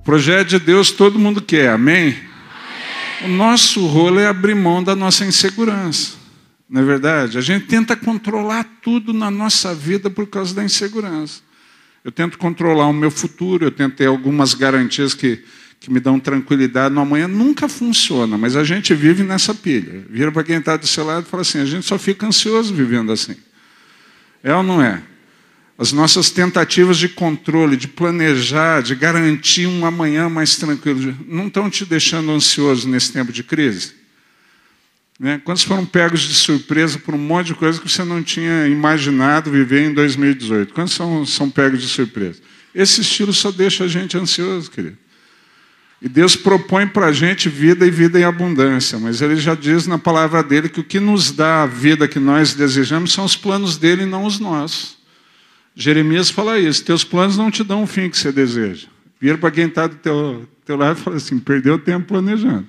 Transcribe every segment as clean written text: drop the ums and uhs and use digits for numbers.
Projeto de Deus todo mundo quer, amém? O nosso rolo é abrir mão da nossa insegurança, não é verdade? A gente tenta controlar tudo na nossa vida por causa da insegurança. Eu tento controlar o meu futuro, eu tento ter algumas garantias que me dão tranquilidade no amanhã. Nunca funciona, mas a gente vive nessa pilha. Vira para quem está do seu lado e fala assim, a gente só fica ansioso vivendo assim. É ou não é? As nossas tentativas de controle, de planejar, de garantir um amanhã mais tranquilo, não estão te deixando ansioso nesse tempo de crise? Né? Quantos foram pegos de surpresa por um monte de coisa que você não tinha imaginado viver em 2018? Quantos são pegos de surpresa? Esse estilo só deixa a gente ansioso, querido. E Deus propõe para a gente vida e vida em abundância, mas Ele já diz na palavra dEle que o que nos dá a vida que nós desejamos são os planos dEle e não os nossos. Jeremias fala isso, teus planos não te dão o fim que você deseja. Vira para quem está do teu lado e fala assim, perdeu tempo planejando.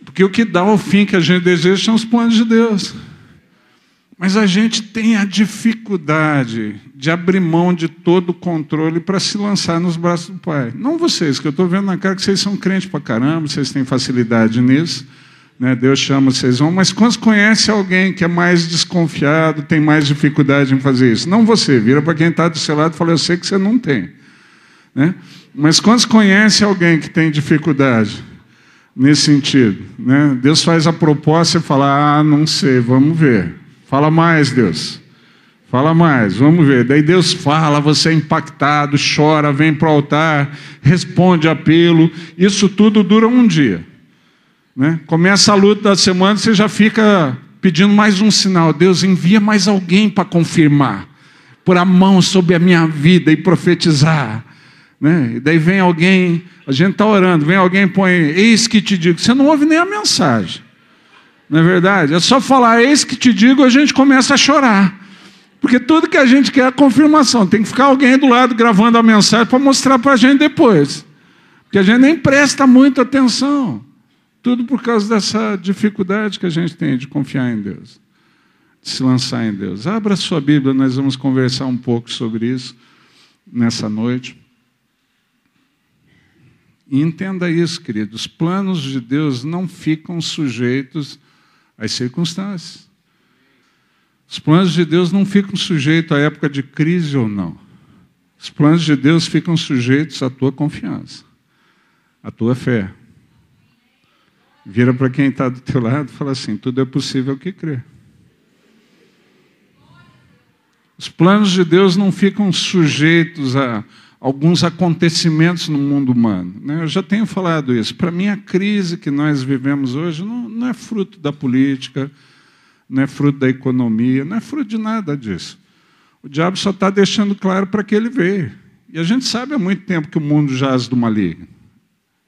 Porque o que dá o fim que a gente deseja são os planos de Deus. Mas a gente tem a dificuldade de abrir mão de todo o controle para se lançar nos braços do Pai. Não vocês, que eu estou vendo na cara que vocês são crentes para caramba, vocês têm facilidade nisso. Né? Deus chama, vocês vão, mas quando conhece alguém que é mais desconfiado, tem mais dificuldade em fazer isso? Não você, vira para quem está do seu lado e fala, eu sei que você não tem. Né? Mas quando conhece alguém que tem dificuldade nesse sentido, né? Deus faz a proposta e fala, não sei, vamos ver. Fala mais, Deus. Fala mais, vamos ver. Daí Deus fala, você é impactado, chora, vem para o altar, responde apelo. Isso tudo dura um dia. Né? Começa a luta da semana, você já fica pedindo mais um sinal. Deus, envia mais alguém para confirmar, pôr a mão sobre a minha vida e profetizar. Né? E daí vem alguém, a gente está orando, vem alguém e põe, eis que te digo. Você não ouve nem a mensagem. Não é verdade? É só falar, eis que te digo, a gente começa a chorar. Porque tudo que a gente quer é a confirmação. Tem que ficar alguém do lado gravando a mensagem para mostrar para a gente depois. Porque a gente nem presta muita atenção. Tudo por causa dessa dificuldade que a gente tem de confiar em Deus, de se lançar em Deus. Abra a sua Bíblia, nós vamos conversar um pouco sobre isso nessa noite. E entenda isso, querido, os planos de Deus não ficam sujeitos às circunstâncias. Os planos de Deus não ficam sujeitos à época de crise ou não. Os planos de Deus ficam sujeitos à tua confiança, à tua fé. Vira para quem está do teu lado e fala assim, tudo é possível que crê. Os planos de Deus não ficam sujeitos a alguns acontecimentos no mundo humano. Né? Eu já tenho falado isso. Para mim, a crise que nós vivemos hoje não é fruto da política, não é fruto da economia, não é fruto de nada disso. O diabo só está deixando claro para que ele veio. E a gente sabe há muito tempo que o mundo jaz do maligno.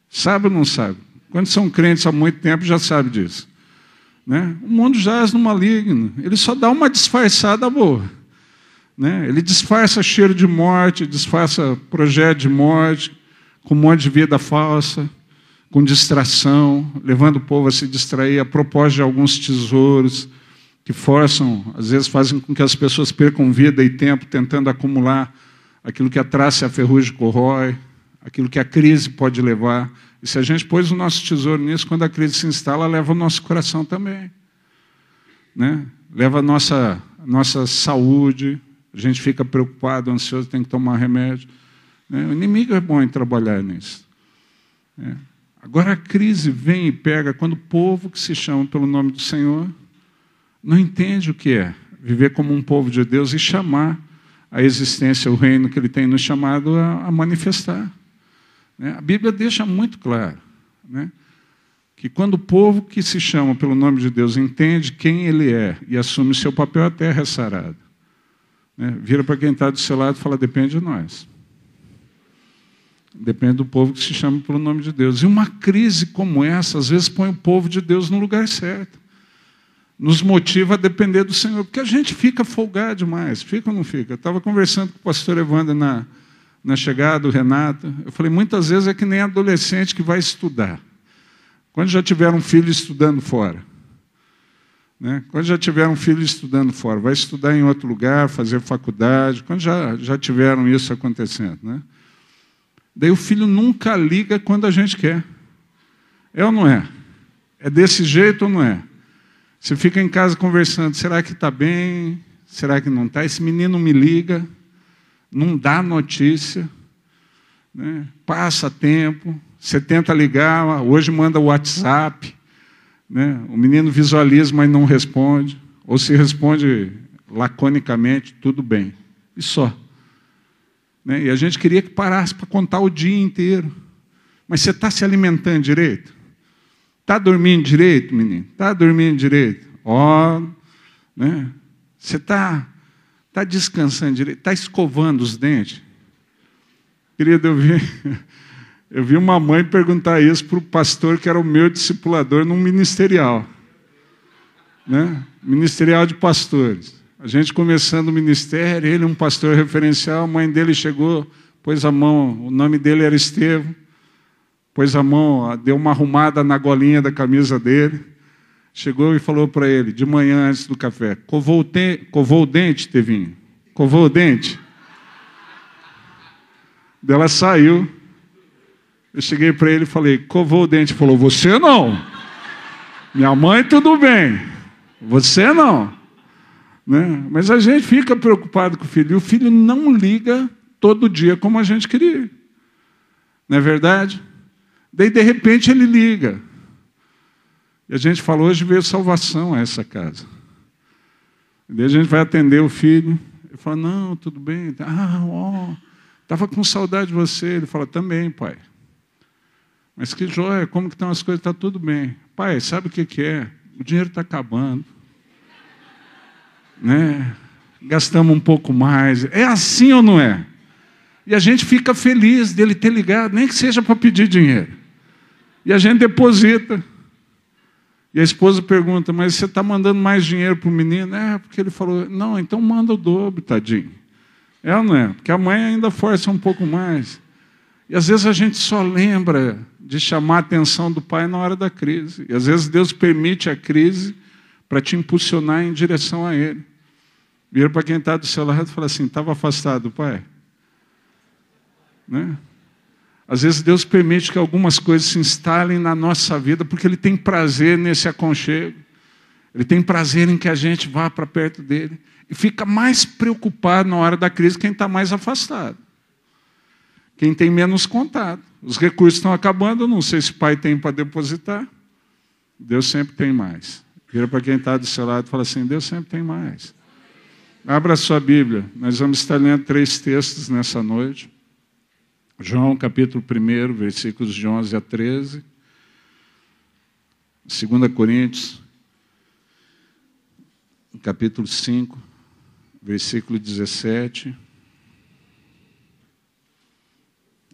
Sabe ou não sabe? Quando são crentes há muito tempo, já sabe disso. Né? O mundo jaz no maligno. Ele só dá uma disfarçada boa. Né? Ele disfarça cheiro de morte, disfarça projeto de morte, com um monte de vida falsa, com distração, levando o povo a se distrair a propósito de alguns tesouros que forçam, às vezes fazem com que as pessoas percam vida e tempo tentando acumular aquilo que a traça e a ferrugem corrói, aquilo que a crise pode levar. E se a gente pôs o nosso tesouro nisso, quando a crise se instala, leva o nosso coração também. Né? Leva a nossa saúde, a gente fica preocupado, ansioso, tem que tomar remédio. Né? O inimigo é bom em trabalhar nisso. Né? Agora a crise vem e pega quando o povo que se chama pelo nome do Senhor não entende o que é viver como um povo de Deus e chamar a existência, o reino que Ele tem nos chamado a manifestar. A Bíblia deixa muito claro, né, que quando o povo que se chama pelo nome de Deus entende quem Ele é e assume o seu papel, a terra é sarada. Né? Vira para quem está do seu lado e fala, depende de nós. Depende do povo que se chama pelo nome de Deus. E uma crise como essa, às vezes, põe o povo de Deus no lugar certo. Nos motiva a depender do Senhor, porque a gente fica folgado demais. Fica ou não fica? Eu estava conversando com o pastor Evandro na chegada, o Renato. Eu falei, muitas vezes é que nem adolescente que vai estudar. Quando já tiveram um filho estudando fora? Né? Quando já tiveram um filho estudando fora? Vai estudar em outro lugar, fazer faculdade. Quando já tiveram isso acontecendo? Né? Daí o filho nunca liga quando a gente quer. É ou não é? É desse jeito ou não é? Você fica em casa conversando, será que está bem? Será que não está? Esse menino me liga, não dá notícia, né? Passa tempo, você tenta ligar, hoje manda o WhatsApp, né? O menino visualiza, mas não responde, ou se responde laconicamente, tudo bem, e só. Né? E a gente queria que parasse para contar o dia inteiro. Mas você está se alimentando direito? Está dormindo direito, menino? Está dormindo direito? Né? Você está descansando direito? Está escovando os dentes? Querido, eu vi uma mãe perguntar isso para o pastor que era o meu discipulador num ministerial. Né? Ministerial de pastores. A gente começando o ministério, ele um pastor referencial, a mãe dele chegou, pôs a mão, o nome dele era Estevão, pôs a mão, deu uma arrumada na golinha da camisa dele, chegou e falou para ele, de manhã antes do café, covou o dente, Tevinho? Covou o dente? Daí ela saiu, eu cheguei para ele e falei, covou o dente? Ele falou, você não. Minha mãe tudo bem, você não. Né? Mas a gente fica preocupado com o filho, e o filho não liga todo dia como a gente queria. Não é verdade? Daí, de repente, ele liga. E a gente fala, hoje veio salvação a essa casa. E daí a gente vai atender o filho. Ele fala, não, tudo bem. Estava com saudade de você. Ele fala, também, pai. Mas que joia, como que estão as coisas? Está tudo bem. Pai, sabe o que é? O dinheiro está acabando. Né? Gastamos um pouco mais. É assim ou não é? E a gente fica feliz dele ter ligado, nem que seja para pedir dinheiro. E a gente deposita. E a esposa pergunta, mas você está mandando mais dinheiro para o menino? É, porque ele falou, não, então manda o dobro, tadinho. É ou não é? Porque a mãe ainda força um pouco mais. E às vezes a gente só lembra de chamar a atenção do pai na hora da crise. E às vezes Deus permite a crise para te impulsionar em direção a ele. Vira para quem está do seu lado e fala assim, estava afastado, pai? Né? Às vezes Deus permite que algumas coisas se instalem na nossa vida, porque Ele tem prazer nesse aconchego. Ele tem prazer em que a gente vá para perto dele. E fica mais preocupado na hora da crise quem está mais afastado. Quem tem menos contato. Os recursos estão acabando, eu não sei se o pai tem para depositar. Deus sempre tem mais. Vira para quem está do seu lado e fala assim, Deus sempre tem mais. Abra a sua Bíblia, nós vamos estar lendo 3 textos nessa noite. João, capítulo 1, versículos de 11 a 13. 2 Coríntios, capítulo 5, versículo 17.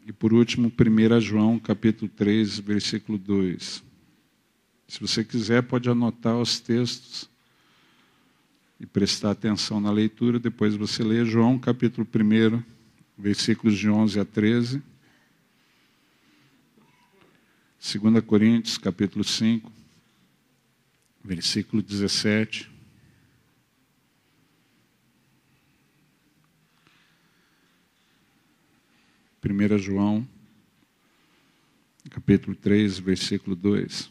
E por último, 1 João, capítulo 3, versículo 2. Se você quiser, pode anotar os textos e prestar atenção na leitura. Depois você lê João, capítulo 1, versículos de 11 a 13. 2 Coríntios, capítulo 5, versículo 17. Primeira João, capítulo 3, versículo 2.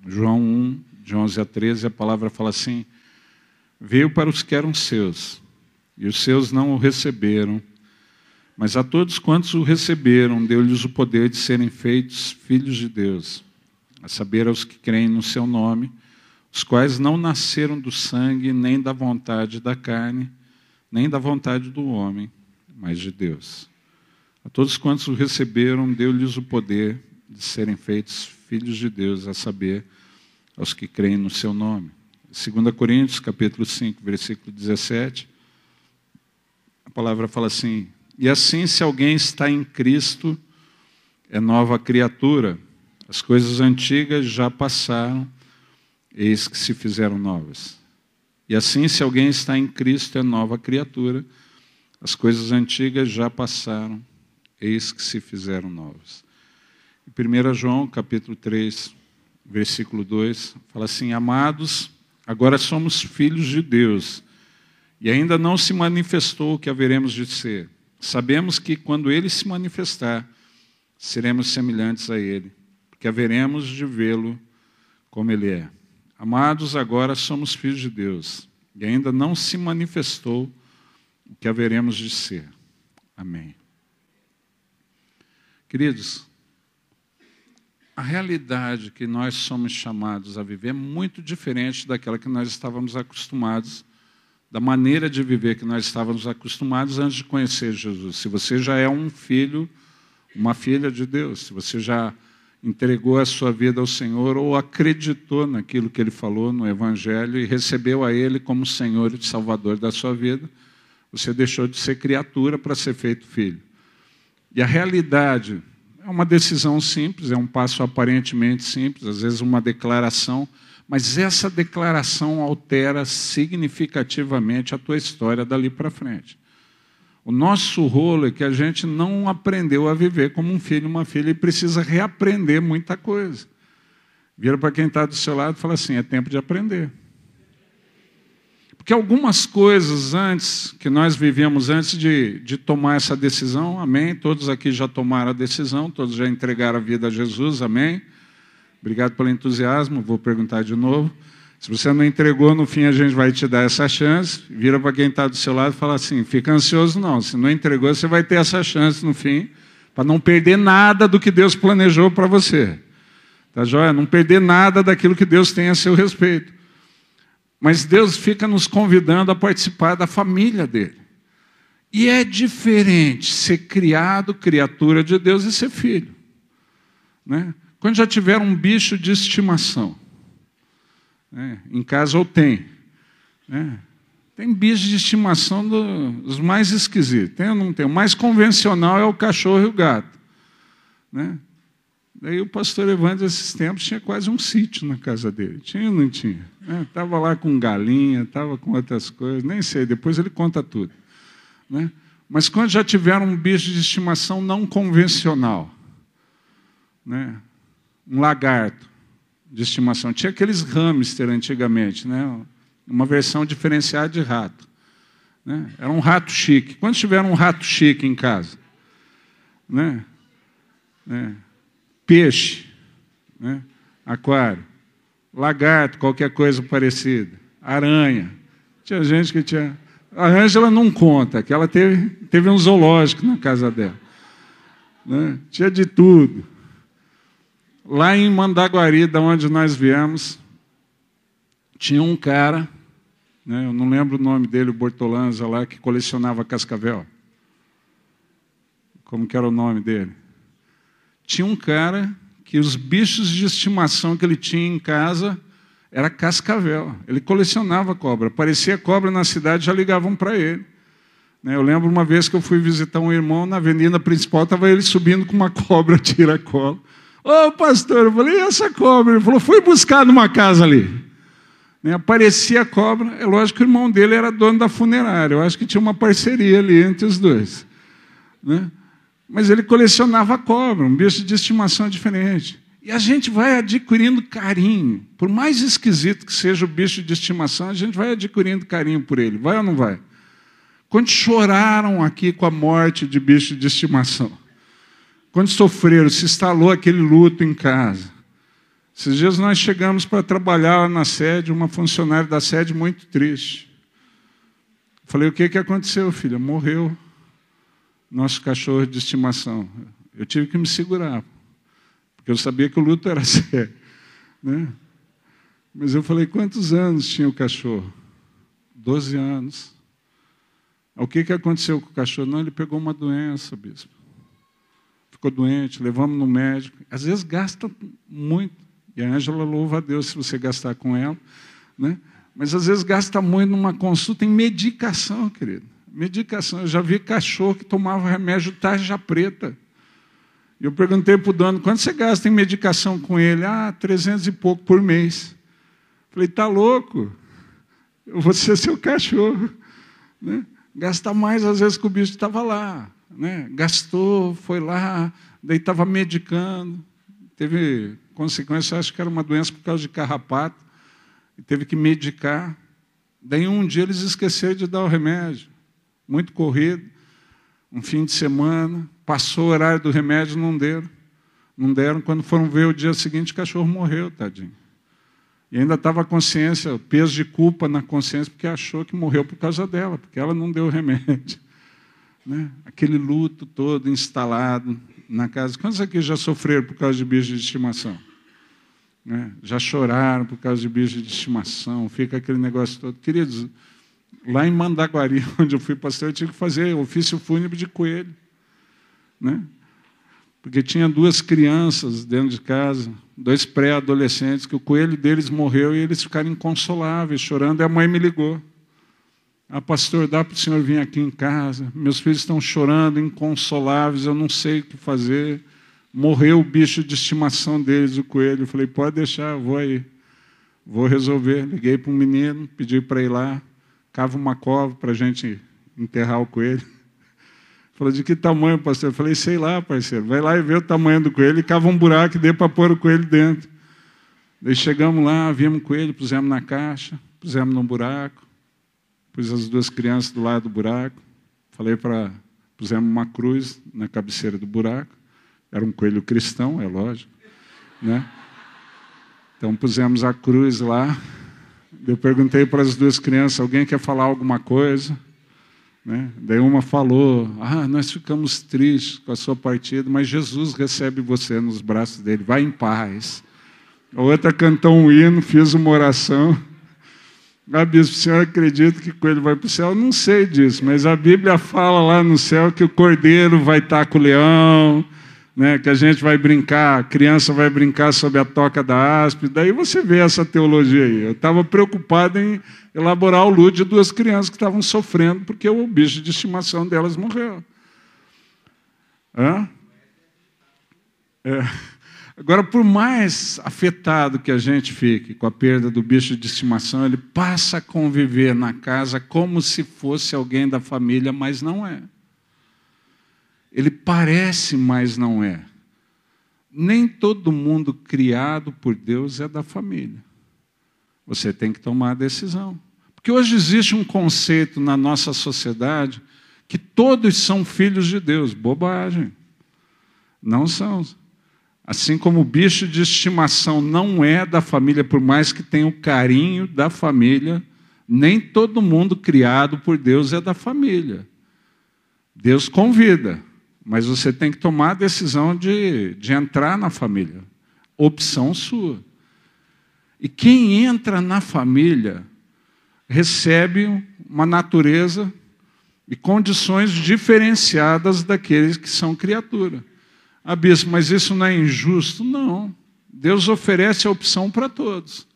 João 1, de 11 a 13, a palavra fala assim, veio para os que eram seus, e os seus não o receberam, mas a todos quantos o receberam, deu-lhes o poder de serem feitos filhos de Deus, a saber, aos que creem no seu nome, os quais não nasceram do sangue, nem da vontade da carne, nem da vontade do homem, mas de Deus. A todos quantos o receberam, deu-lhes o poder de serem feitos filhos de Deus, a saber, aos que creem no seu nome. 2 Coríntios, capítulo 5, versículo 17, a palavra fala assim, e assim, se alguém está em Cristo, é nova criatura, as coisas antigas já passaram, eis que se fizeram novas. E assim, se alguém está em Cristo, é nova criatura, as coisas antigas já passaram, eis que se fizeram novas. 1 João, capítulo 3, versículo 2, fala assim, amados, agora somos filhos de Deus, e ainda não se manifestou o que haveremos de ser. Sabemos que quando Ele se manifestar, seremos semelhantes a Ele, porque haveremos de vê-lo como Ele é. Amados, agora somos filhos de Deus, e ainda não se manifestou o que haveremos de ser. Amém. Queridos, a realidade que nós somos chamados a viver é muito diferente daquela que nós estávamos acostumados, da maneira de viver que nós estávamos acostumados antes de conhecer Jesus. Se você já é um filho, uma filha de Deus, se você já entregou a sua vida ao Senhor ou acreditou naquilo que Ele falou no Evangelho e recebeu a Ele como Senhor e Salvador da sua vida, você deixou de ser criatura para ser feito filho. E a realidade é uma decisão simples, é um passo aparentemente simples, às vezes uma declaração, mas essa declaração altera significativamente a tua história dali para frente. O nosso rolo é que a gente não aprendeu a viver como um filho e uma filha e precisa reaprender muita coisa. Vira para quem está do seu lado e fala assim, é tempo de aprender. Porque algumas coisas antes, que nós vivíamos antes de tomar essa decisão, amém? Todos aqui já tomaram a decisão, todos já entregaram a vida a Jesus, amém? Obrigado pelo entusiasmo, vou perguntar de novo. Se você não entregou, no fim a gente vai te dar essa chance. Vira para quem está do seu lado e fala assim, fica ansioso não, se não entregou, você vai ter essa chance no fim, para não perder nada do que Deus planejou para você. Tá joia? Não perder nada daquilo que Deus tem a seu respeito. Mas Deus fica nos convidando a participar da família dele. E é diferente ser criado, criatura de Deus, e ser filho. Né? Quando já tiver um bicho de estimação, né? Em casa ou tem. Né? Tem bicho de estimação dos mais esquisitos. Tem ou não tem? O mais convencional é o cachorro e o gato. Né? Daí o pastor Evandro, esses tempos, tinha quase um sítio na casa dele. Tinha ou não tinha? Estava lá com galinha, estava com outras coisas, nem sei, depois ele conta tudo. Né? Mas quando já tiveram um bicho de estimação não convencional, né? Um lagarto de estimação, tinha aqueles hamster antigamente, né? Uma versão diferenciada de rato. Né? Era um rato chique. Quando tiveram um rato chique em casa? Né? Peixe, né? Aquário, lagarto, qualquer coisa parecida, aranha. Tinha gente que tinha... A Ângela não conta, que ela teve um zoológico na casa dela. Né? Tinha de tudo. Lá em Mandaguari, de onde nós viemos, tinha um cara, né? Eu não lembro o nome dele, o Bortolanza lá, que colecionava cascavel. Como que era o nome dele? Tinha um cara que os bichos de estimação que ele tinha em casa era cascavel. Ele colecionava cobra. Aparecia cobra na cidade, já ligavam para ele. Eu lembro uma vez que eu fui visitar um irmão na avenida principal, estava ele subindo com uma cobra tiracolo. Ô, pastor, eu falei, e essa cobra? Ele falou, fui buscar numa casa ali. Aparecia a cobra. É lógico que o irmão dele era dono da funerária. Eu acho que tinha uma parceria ali entre os dois. Né? Mas ele colecionava cobra, um bicho de estimação diferente. E a gente vai adquirindo carinho. Por mais esquisito que seja o bicho de estimação, a gente vai adquirindo carinho por ele. Vai ou não vai? Quando choraram aqui com a morte de bicho de estimação, quando sofreram, se instalou aquele luto em casa. Esses dias nós chegamos para trabalhar na sede, uma funcionária da sede muito triste. Falei, o que aconteceu, filha? Morreu nosso cachorro de estimação. Eu tive que me segurar, porque eu sabia que o luto era sério. Né? Mas eu falei, quantos anos tinha o cachorro? 12 anos. O que aconteceu com o cachorro? Não, ele pegou uma doença, bispo. Ficou doente, levamos no médico. Às vezes gasta muito. E a Ângela louva a Deus se você gastar com ela. Né? Mas às vezes gasta muito numa consulta em medicação, querido. Medicação. Eu já vi cachorro que tomava remédio tarja preta. E eu perguntei para o dono, quanto você gasta em medicação com ele? 300 e pouco por mês. Falei, tá louco? Eu vou ser seu cachorro. Né? Gasta mais, às vezes, que o bicho estava lá. Né? Gastou, foi lá, daí estava medicando. Teve consequência, acho que era uma doença por causa de carrapato. E teve que medicar. Daí um dia eles esqueceram de dar o remédio. Muito corrido. Um fim de semana, passou o horário do remédio, não deram. Não deram, quando foram ver o dia seguinte, o cachorro morreu, tadinho. E ainda estava a consciência, o peso de culpa na consciência, porque achou que morreu por causa dela, porque ela não deu o remédio. Né? Aquele luto todo instalado na casa. Quantos aqui já sofreram por causa de bicho de estimação? Né? Já choraram por causa de bicho de estimação, fica aquele negócio todo. Queridos, lá em Mandaguari, onde eu fui pastor, eu tive que fazer ofício fúnebre de coelho. Né? Porque tinha 2 crianças dentro de casa, 2 pré-adolescentes, que o coelho deles morreu e eles ficaram inconsoláveis, chorando, e a mãe me ligou. Pastor, dá para o senhor vir aqui em casa? Meus filhos estão chorando, inconsoláveis, eu não sei o que fazer. Morreu o bicho de estimação deles, o coelho. Eu falei, pode deixar, eu vou aí. Vou resolver. Liguei para um menino, pedi para ir lá, cava uma cova para a gente enterrar o coelho. Falou, de que tamanho, pastor? Eu falei, sei lá, parceiro. Vai lá e vê o tamanho do coelho e cava um buraco e dê para pôr o coelho dentro. Daí chegamos lá, vimos o coelho, pusemos na caixa, pusemos num buraco, pus as 2 crianças do lado do buraco, pusemos uma cruz na cabeceira do buraco. Era um coelho cristão, é lógico. Né? Então pusemos a cruz lá. Eu perguntei para as 2 crianças, alguém quer falar alguma coisa? Né? Daí uma falou, nós ficamos tristes com a sua partida, mas Jesus recebe você nos braços dele, vai em paz. A outra cantou um hino, fiz uma oração. Bispo, o senhor acredita que o coelho vai para o céu? Eu não sei disso, mas a Bíblia fala lá no céu que o cordeiro vai estar com o leão, né, que a gente vai brincar, a criança vai brincar sob a toca da aspe. Daí você vê essa teologia aí. Eu estava preocupado em elaborar o luto de 2 crianças que estavam sofrendo porque o bicho de estimação delas morreu. Agora, por mais afetado que a gente fique com a perda do bicho de estimação, ele passa a conviver na casa como se fosse alguém da família, mas não é. Ele parece, mas não é. Nem todo mundo criado por Deus é da família. Você tem que tomar a decisão. Porque hoje existe um conceito na nossa sociedade que todos são filhos de Deus. Bobagem. Não são. Assim como o bicho de estimação não é da família, por mais que tenha o carinho da família, nem todo mundo criado por Deus é da família. Deus convida. Mas você tem que tomar a decisão de entrar na família. Opção sua. E quem entra na família recebe uma natureza e condições diferenciadas daqueles que são criatura. Bispo, mas isso não é injusto? Não. Deus oferece a opção para todos.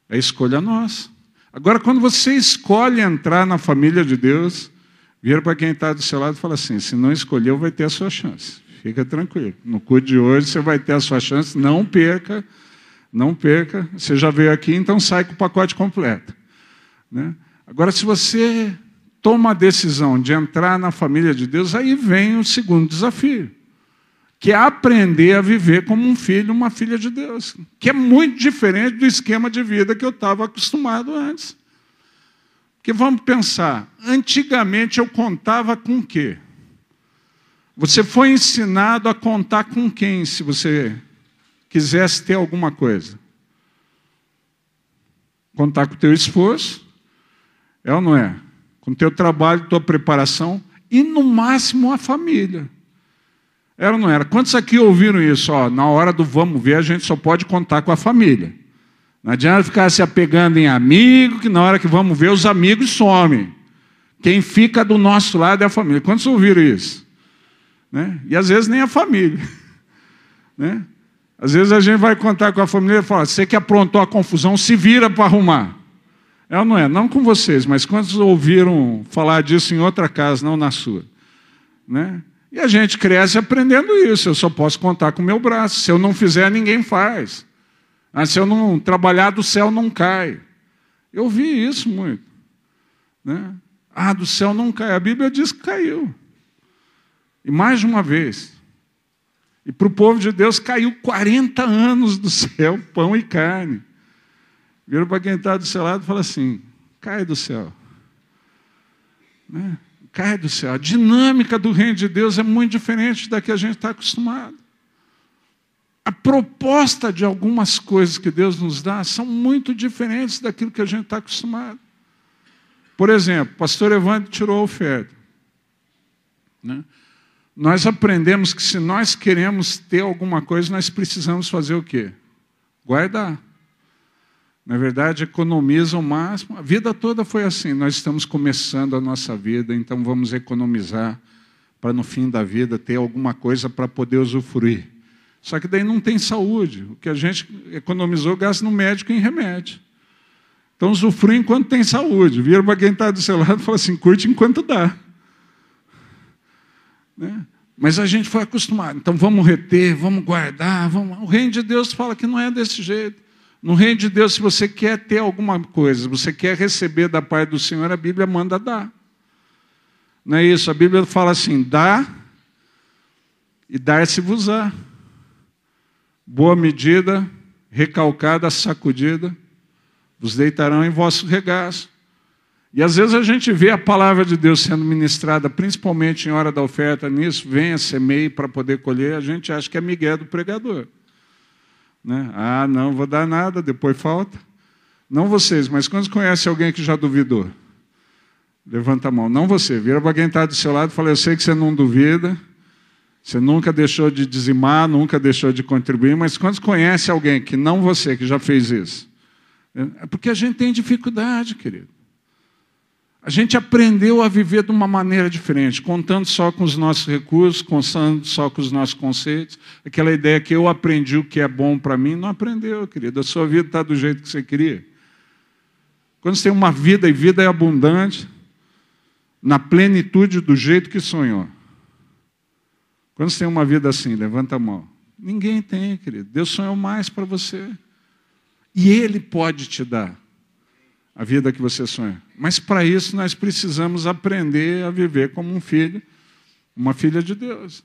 É escolha nossa. Agora, quando você escolhe entrar na família de Deus, vira para quem está do seu lado e fala assim, se não escolheu, vai ter a sua chance. Fica tranquilo. No culto de hoje, você vai ter a sua chance. Não perca. Não perca. Você já veio aqui, então sai com o pacote completo. Né? Agora, se você toma a decisão de entrar na família de Deus, aí vem o segundo desafio, que é aprender a viver como um filho, uma filha de Deus, que é muito diferente do esquema de vida que eu estava acostumado antes. Porque vamos pensar, antigamente eu contava com o quê? Você foi ensinado a contar com quem, se você quisesse ter alguma coisa? Contar com o teu esforço, é ou não é? Com o teu trabalho, tua preparação, e no máximo a família. Era ou não era? Quantos aqui ouviram isso? Na hora do vamos ver, a gente só pode contar com a família. Não adianta ficar se apegando em amigo, que na hora que vamos ver, os amigos somem. Quem fica do nosso lado é a família. Quantos ouviram isso? Né? E às vezes nem a família. Né? Às vezes a gente vai contar com a família e fala, você que aprontou a confusão, se vira para arrumar. É ou não é? Não com vocês, mas quantos ouviram falar disso em outra casa, não na sua? Né? E a gente cresce aprendendo isso. Eu só posso contar com o meu braço. Se eu não fizer, ninguém faz. Se eu não trabalhar, do céu não cai. Eu vi isso muito. Né? Do céu não cai. A Bíblia diz que caiu. E mais de uma vez. E para o povo de Deus caiu 40 anos do céu, pão e carne. Vira para quem está do seu lado e fala assim, cai do céu. Né? cai do céu. A dinâmica do reino de Deus é muito diferente da que a gente está acostumado. A proposta de algumas coisas que Deus nos dá são muito diferentes daquilo que a gente está acostumado. Por exemplo, o pastor Evandro tirou a oferta, né? Nós aprendemos que se nós queremos ter alguma coisa, nós precisamos fazer o quê? Guardar. Na verdade, economiza o máximo. A vida toda foi assim. Nós estamos começando a nossa vida, então vamos economizar para no fim da vida ter alguma coisa para poder usufruir. Só que daí não tem saúde. O que a gente economizou, gasta no médico e em remédio. Então usufrui enquanto tem saúde. Vira para quem está do seu lado e fala assim, curte enquanto dá. Né? Mas a gente foi acostumado. Então vamos reter, vamos guardar. O reino de Deus fala que não é desse jeito. No reino de Deus, se você quer ter alguma coisa, você quer receber da parte do Senhor, a Bíblia manda dar. Não é isso? A Bíblia fala assim, dá e dar-se-vos-á. Boa medida, recalcada, sacudida, vos deitarão em vosso regaço. E às vezes a gente vê a palavra de Deus sendo ministrada, principalmente em hora da oferta nisso, venha, semeie para poder colher, a gente acha que é migué do pregador. Né? Ah, não vou dar nada, depois falta. Não vocês, mas quando conhece alguém que já duvidou? Levanta a mão. Não você, vira para quem está do seu lado e fala, eu sei que você não duvida, você nunca deixou de dizimar, nunca deixou de contribuir, mas quando conhece alguém que não você, que já fez isso? É porque a gente tem dificuldade, querido. A gente aprendeu a viver de uma maneira diferente, contando só com os nossos recursos, contando só com os nossos conceitos. Aquela ideia que eu aprendi o que é bom para mim, não aprendeu, querido. A sua vida está do jeito que você queria. Quando você tem uma vida, e vida é abundante, na plenitude do jeito que sonhou. Quando você tem uma vida assim, levanta a mão. Ninguém tem, querido. Deus sonhou mais para você. E Ele pode te dar a vida que você sonha. Mas para isso nós precisamos aprender a viver como um filho, uma filha de Deus.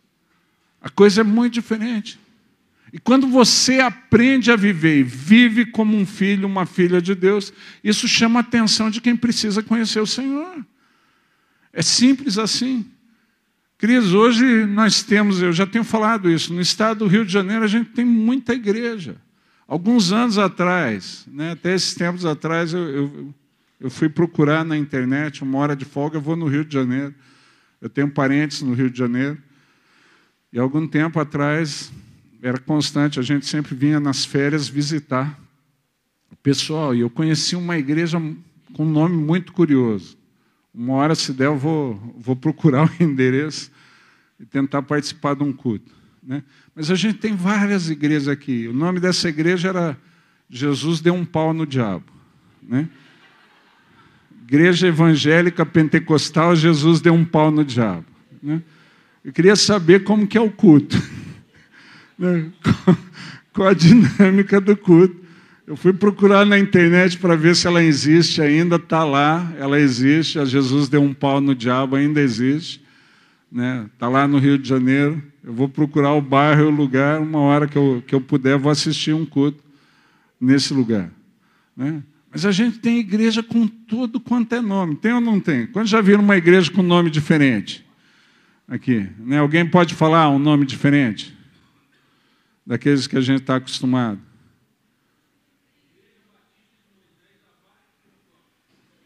A coisa é muito diferente. E quando você aprende a viver e vive como um filho, uma filha de Deus, isso chama a atenção de quem precisa conhecer o Senhor. É simples assim. Queridos, hoje nós temos, eu já tenho falado isso, no estado do Rio de Janeiro a gente tem muita igreja. Alguns anos atrás, né, até esses tempos atrás, eu fui procurar na internet, uma hora de folga, eu vou no Rio de Janeiro. Eu tenho parentes no Rio de Janeiro. E algum tempo atrás, era constante, a gente sempre vinha nas férias visitar o pessoal. E eu conheci uma igreja com um nome muito curioso. Uma hora, se der, eu vou procurar o endereço e tentar participar de um culto. Né? Mas a gente tem várias igrejas aqui. O nome dessa igreja era Jesus deu um pau no diabo. Né? Igreja Evangélica Pentecostal, Jesus deu um pau no diabo. Né? Eu queria saber como que é o culto. Né? Qual a dinâmica do culto. Eu fui procurar na internet para ver se ela existe ainda, está lá, ela existe, a Jesus deu um pau no diabo, ainda existe. Está lá no Rio de Janeiro. Eu vou procurar o bairro e o lugar, uma hora que eu puder, vou assistir um culto nesse lugar. Né? Mas a gente tem igreja com tudo quanto é nome. Tem ou não tem? Quando já viram uma igreja com nome diferente? Aqui. Né? Alguém pode falar um nome diferente? Daqueles que a gente está acostumado.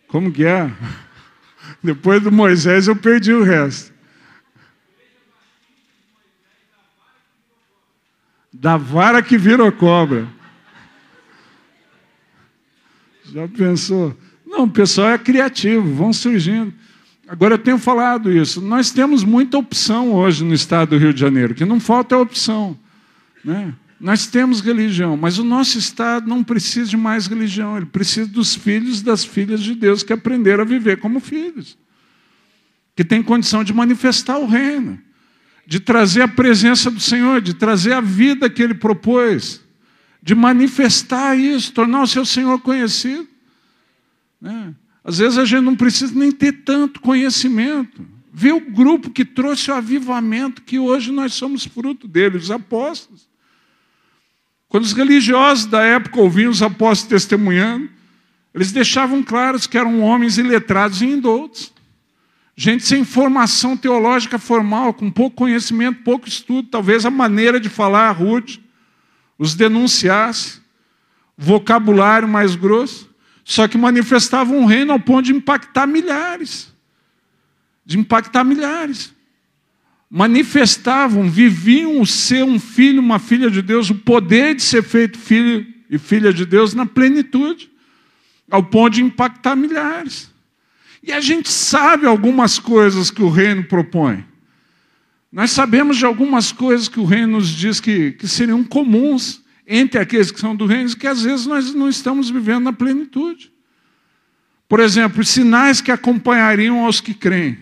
Como que é? Depois do Moisés eu perdi o resto. Da vara que virou cobra. Já pensou? Não, o pessoal é criativo, vão surgindo. Agora eu tenho falado isso. Nós temos muita opção hoje no estado do Rio de Janeiro, que não falta opção. Né? Nós temos religião, mas o nosso estado não precisa de mais religião. Ele precisa dos filhos e das filhas de Deus que aprenderam a viver como filhos. Que têm condição de manifestar o reino. De trazer a presença do Senhor, de trazer a vida que Ele propôs, de manifestar isso, tornar o seu Senhor conhecido. Né? Às vezes a gente não precisa nem ter tanto conhecimento. Vê o grupo que trouxe o avivamento, que hoje nós somos fruto dele, os apóstolos. Quando os religiosos da época ouviam os apóstolos testemunhando, eles deixavam claros que eram homens iletrados e indoutos. Gente sem formação teológica formal, com pouco conhecimento, pouco estudo, talvez a maneira de falar rude, os denunciasse, vocabulário mais grosso, só que manifestavam um reino ao ponto de impactar milhares. Manifestavam, viviam o ser um filho, uma filha de Deus, o poder de ser feito filho e filha de Deus na plenitude, ao ponto de impactar milhares. E a gente sabe algumas coisas que o reino propõe. Nós sabemos de algumas coisas que o reino nos diz que seriam comuns entre aqueles que são do reino, que às vezes nós não estamos vivendo na plenitude. Por exemplo, os sinais que acompanhariam aos que creem.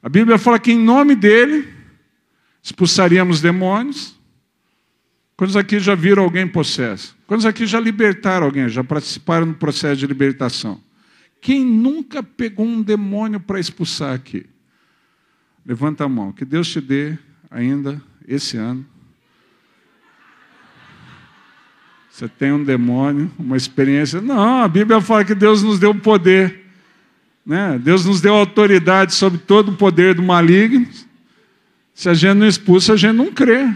A Bíblia fala que em nome dele expulsaríamos demônios. Quantos aqui já viram alguém possesso? Quantos aqui já libertaram alguém? Já participaram do processo de libertação? Quem nunca pegou um demônio para expulsar aqui? Levanta a mão. Que Deus te dê ainda esse ano. Você tem um demônio, uma experiência. Não, a Bíblia fala que Deus nos deu poder. Né? Deus nos deu autoridade sobre todo o poder do maligno. Se a gente não expulsa, a gente não crê.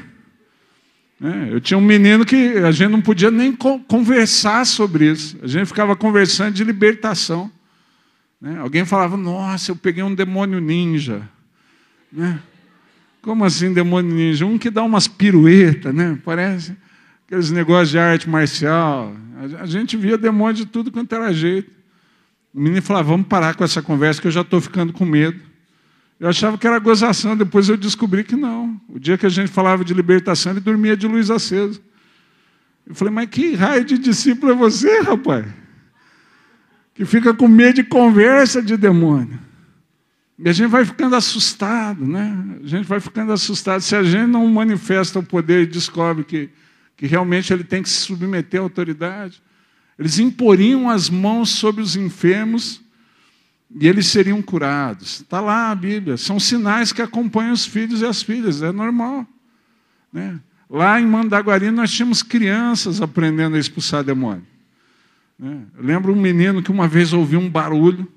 Eu tinha um menino que a gente não podia nem conversar sobre isso. A gente ficava conversando de libertação. Alguém falava, nossa, eu peguei um demônio ninja. Como assim demônio ninja? Um que dá umas piruetas, parece aqueles negócios de arte marcial. A gente via demônio de tudo quanto era jeito. O menino falava, vamos parar com essa conversa que eu já estou ficando com medo. Eu achava que era gozação, depois eu descobri que não. O dia que a gente falava de libertação, ele dormia de luz acesa. Eu falei, mas que raio de discípulo é você, rapaz? Que fica com medo de conversa de demônio. E a gente vai ficando assustado, A gente vai ficando assustado. Se a gente não manifesta o poder e descobre que realmente ele tem que se submeter à autoridade, eles imporiam as mãos sobre os enfermos e eles seriam curados. Está lá a Bíblia. São sinais que acompanham os filhos e as filhas. É normal. Lá em Mandaguari nós tínhamos crianças aprendendo a expulsar demônio. Eu lembro um menino que uma vez ouviu um barulho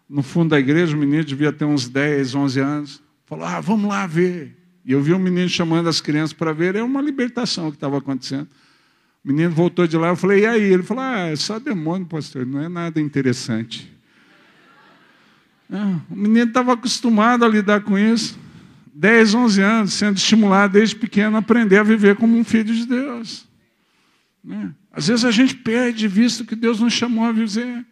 no fundo da igreja. O menino devia ter uns 10, 11 anos. Falou, vamos lá ver. E eu vi um menino chamando as crianças para ver. É uma libertação que estava acontecendo. O menino voltou de lá. Eu falei, e aí? Ele falou, é só demônio, pastor. Não é nada interessante. O menino estava acostumado a lidar com isso. 10, 11 anos, sendo estimulado desde pequeno a aprender a viver como um filho de Deus. Às vezes a gente perde de vista o que Deus nos chamou a viver.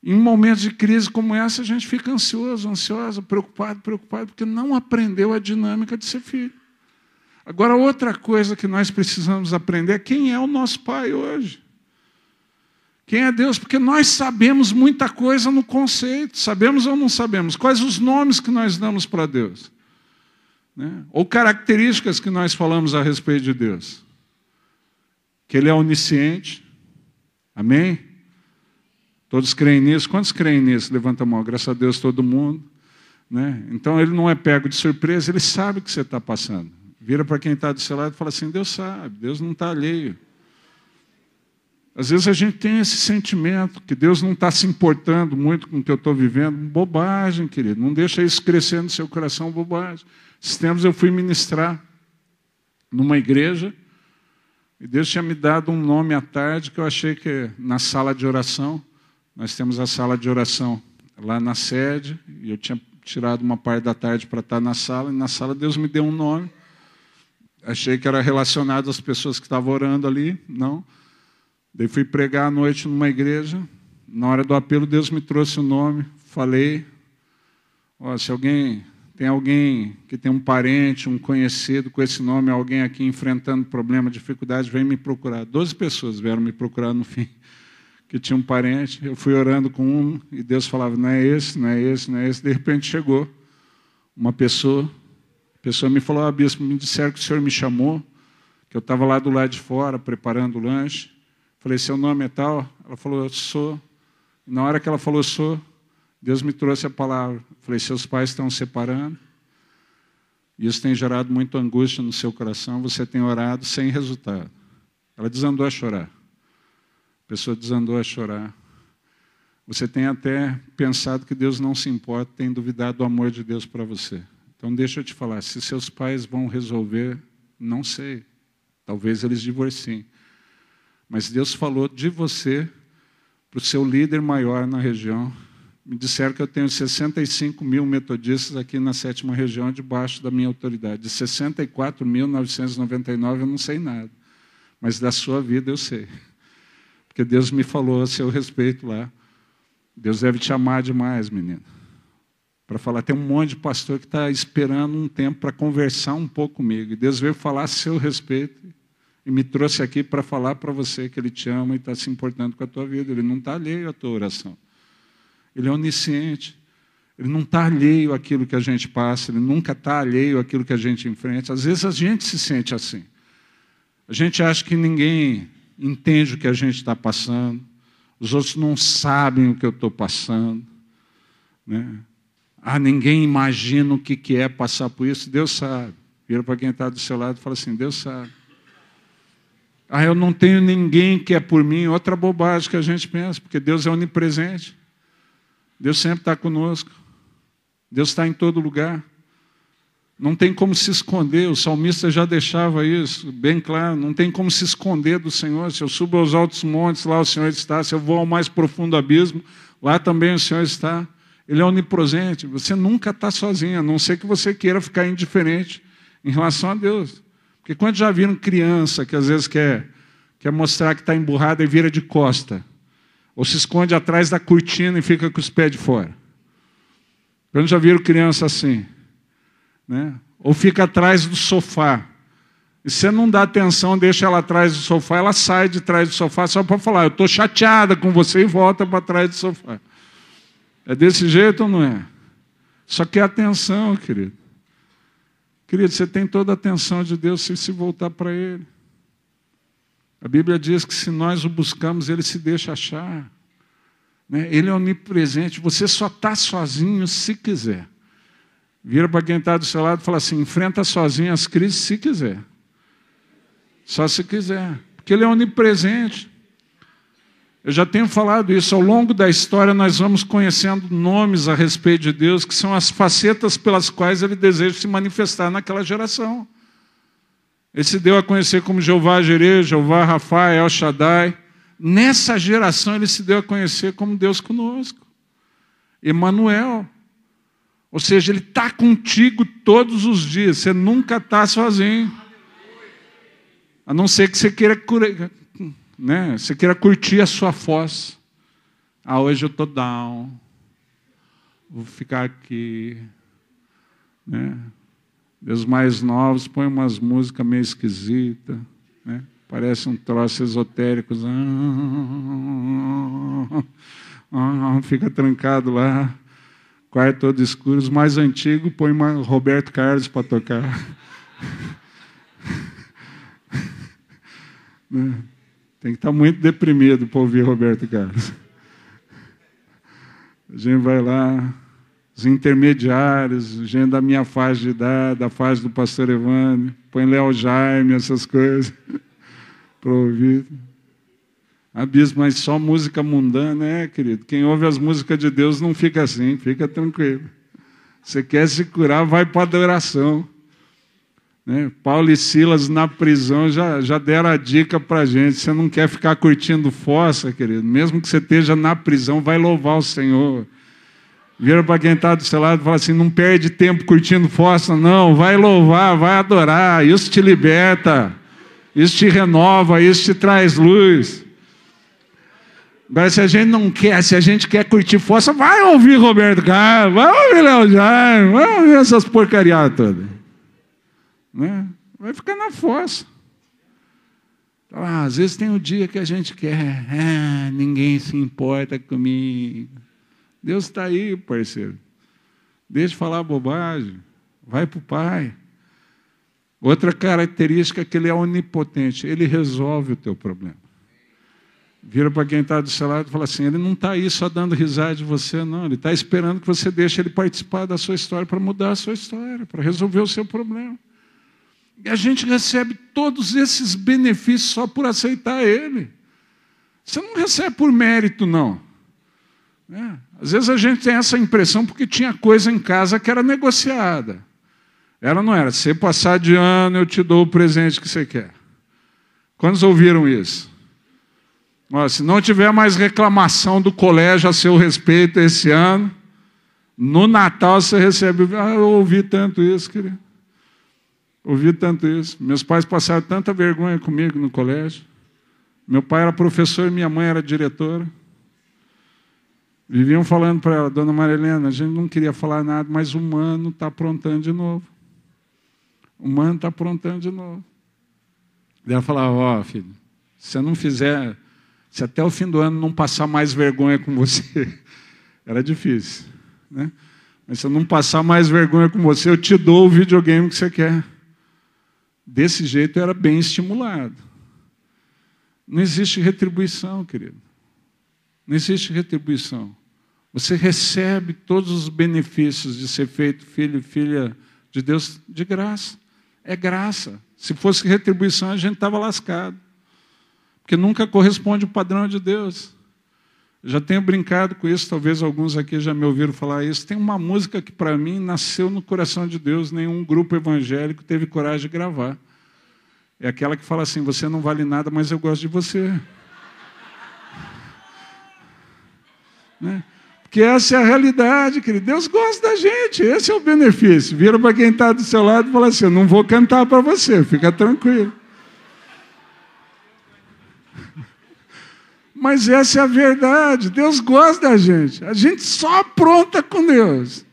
Em momentos de crise como essa, a gente fica ansioso, ansiosa, preocupado, porque não aprendeu a dinâmica de ser filho. Agora, outra coisa que nós precisamos aprender é quem é o nosso Pai hoje. Quem é Deus? Porque nós sabemos muita coisa no conceito. Sabemos ou não sabemos? Quais os nomes que nós damos para Deus? Ou características que nós falamos a respeito de Deus? Que Ele é onisciente. Amém? Todos creem nisso? Quantos creem nisso? Levanta a mão. Graças a Deus, todo mundo. Então, Ele não é pego de surpresa. Ele sabe o que você está passando. Vira para quem está do seu lado e fala assim, Deus sabe. Deus não está alheio. Às vezes a gente tem esse sentimento que Deus não está se importando muito com o que eu estou vivendo. Bobagem, querido. Não deixa isso crescer no seu coração, bobagem. Esses tempos eu fui ministrar numa igreja e Deus tinha me dado um nome à tarde que eu achei que na sala de oração, nós temos a sala de oração lá na sede, e eu tinha tirado uma parte da tarde para estar na sala, e na sala Deus me deu um nome. Achei que era relacionado às pessoas que estavam orando ali, não. Daí fui pregar à noite numa igreja. Na hora do apelo, Deus me trouxe o nome. Falei, se tem alguém que tem um parente, um conhecido com esse nome, alguém aqui enfrentando problema, dificuldade, vem me procurar. 12 pessoas vieram me procurar no fim, que tinha um parente. Eu fui orando com um, e Deus falava, não é esse, não é esse, não é esse. De repente chegou uma pessoa. A pessoa me falou, bispo, me disseram que o senhor me chamou, que eu estava lá do lado de fora, preparando o lanche. Falei, seu nome é tal? Ela falou, eu sou. E na hora que ela falou, sou, Deus me trouxe a palavra. Falei, seus pais estão se separando. Isso tem gerado muita angústia no seu coração. Você tem orado sem resultado. Ela desandou a chorar. A pessoa desandou a chorar. você tem até pensado que Deus não se importa, tem duvidado do amor de Deus para você. Então, deixa eu te falar, se seus pais vão resolver, não sei. Talvez eles divorciem. Mas Deus falou de você para o seu líder maior na região. Me disseram que eu tenho 65 mil metodistas aqui na 7ª região, debaixo da minha autoridade. De 64.999 eu não sei nada. Mas da sua vida eu sei. Porque Deus me falou a seu respeito lá. Deus deve te amar demais, menino. Para falar, tem um monte de pastor que está esperando um tempo para conversar um pouco comigo. E Deus veio falar a seu respeito e me trouxe aqui para falar para você que Ele te ama e está se importando com a tua vida. Ele não está alheio à tua oração. Ele é onisciente. Ele não está alheio àquilo que a gente passa. Ele nunca está alheio àquilo que a gente enfrenta. Às vezes a gente se sente assim. A gente acha que ninguém entende o que a gente está passando. Os outros não sabem o que eu estou passando. Né? Ninguém imagina o que é passar por isso. Deus sabe. Vira para quem está do seu lado e fala assim, Deus sabe. Eu não tenho ninguém que é por mim. Outra bobagem que a gente pensa, porque Deus é onipresente. Deus sempre está conosco. Deus está em todo lugar. Não tem como se esconder. O salmista já deixava isso bem claro. Não tem como se esconder do Senhor. Se eu subo aos altos montes, lá o Senhor está. Se eu vou ao mais profundo abismo, lá também o Senhor está. Ele é onipresente. Você nunca está sozinho, a não ser que você queira ficar indiferente em relação a Deus. Porque quando já viram criança que às vezes quer mostrar que está emburrada e vira de costa, ou se esconde atrás da cortina e fica com os pés de fora. Quando já viram criança assim, né? Ou fica atrás do sofá. E você não dá atenção, deixa ela atrás do sofá, ela sai de trás do sofá só para falar, eu estou chateada com você, e volta para trás do sofá. É desse jeito ou não é? Só que é atenção, querido. Querido, você tem toda a atenção de Deus se voltar para Ele. A Bíblia diz que se nós o buscamos, Ele se deixa achar. Né? Ele é onipresente. Você só está sozinho se quiser. Vira para quem está do seu lado e fala assim, enfrenta sozinho as crises se quiser. Só se quiser. Porque Ele é onipresente. Eu já tenho falado isso. Ao longo da história, nós vamos conhecendo nomes a respeito de Deus, que são as facetas pelas quais Ele deseja se manifestar naquela geração. Ele se deu a conhecer como Jeová Jireh, Jeová Rafa, El Shaddai. Nessa geração, Ele se deu a conhecer como Deus conosco. Emmanuel. Ou seja, Ele está contigo todos os dias. Você nunca está sozinho. A não ser que você queira, né? Você queira curtir a sua foz. Hoje eu estou down. Vou ficar aqui. Né? Os mais novos põem umas músicas meio esquisitas. Né? Parece um troço esotérico. Fica trancado lá. Quarto todo escuro. Os mais antigos põem Roberto Carlos para tocar. Tem que estar muito deprimido para ouvir Roberto Carlos. A gente vai lá, os intermediários, gente da minha faixa de idade, da faixa do pastor Evandro, põe Léo Jaime, essas coisas, para ouvir. Bispo, mas só música mundana, querido? Quem ouve as músicas de Deus não fica assim, fica tranquilo. Você quer se curar, vai para a adoração. Né? Paulo e Silas na prisão já deram a dica para a gente. Você não quer ficar curtindo fossa, querido? Mesmo que você esteja na prisão, vai louvar o Senhor. Vira para quem está do seu lado e fala assim, não perde tempo curtindo fossa, não. Vai louvar, vai adorar. Isso te liberta. Isso te renova, isso te traz luz. Agora, se a gente não quer, se a gente quer curtir fossa, vai ouvir Roberto Carlos, vai ouvir Léo Jaime, vai ouvir essas porcariadas todas. Né? Vai ficar na fossa. Às vezes tem um dia que a gente quer, ninguém se importa comigo. Deus está aí, parceiro. Deixa de falar bobagem. Vai para o Pai. Outra característica é que Ele é onipotente. Ele resolve o teu problema. Vira para quem está do seu lado e fala assim, Ele não está aí só dando risada de você, não. Ele está esperando que você deixe Ele participar da sua história para mudar a sua história, para resolver o seu problema. E a gente recebe todos esses benefícios só por aceitar Ele. Você não recebe por mérito, não. Às vezes a gente tem essa impressão porque tinha coisa em casa que era negociada. Era ou não era? Se você passar de ano, eu te dou o presente que você quer. Quantos ouviram isso? Ó, se não tiver mais reclamação do colégio a seu respeito esse ano, no Natal você recebe... eu ouvi tanto isso, querido. Ouvi tanto isso. Meus pais passaram tanta vergonha comigo no colégio. Meu pai era professor e minha mãe era diretora. Viviam falando para ela, dona Maria Helena, a gente não queria falar nada, mas o Mano está aprontando de novo. O Mano está aprontando de novo. E ela falava, filho, se você não fizer, se até o fim do ano não passar mais vergonha com você, era difícil, né? Mas se eu não passar mais vergonha com você, eu te dou o videogame que você quer. Desse jeito eu era bem estimulado. Não existe retribuição, querido. Não existe retribuição. Você recebe todos os benefícios de ser feito filho e filha de Deus de graça. É graça. Se fosse retribuição, a gente estava lascado. Porque nunca corresponde ao padrão de Deus. Eu já tenho brincado com isso, talvez alguns aqui já me ouviram falar isso. Tem uma música que, para mim, nasceu no coração de Deus, nenhum grupo evangélico teve coragem de gravar. É aquela que fala assim, você não vale nada, mas eu gosto de você. Né? Porque essa é a realidade, querido. Deus gosta da gente, esse é o benefício. Vira para quem está do seu lado e fala assim, eu não vou cantar para você, fica tranquilo. Mas essa é a verdade, Deus gosta da gente. A gente só apronta com Deus.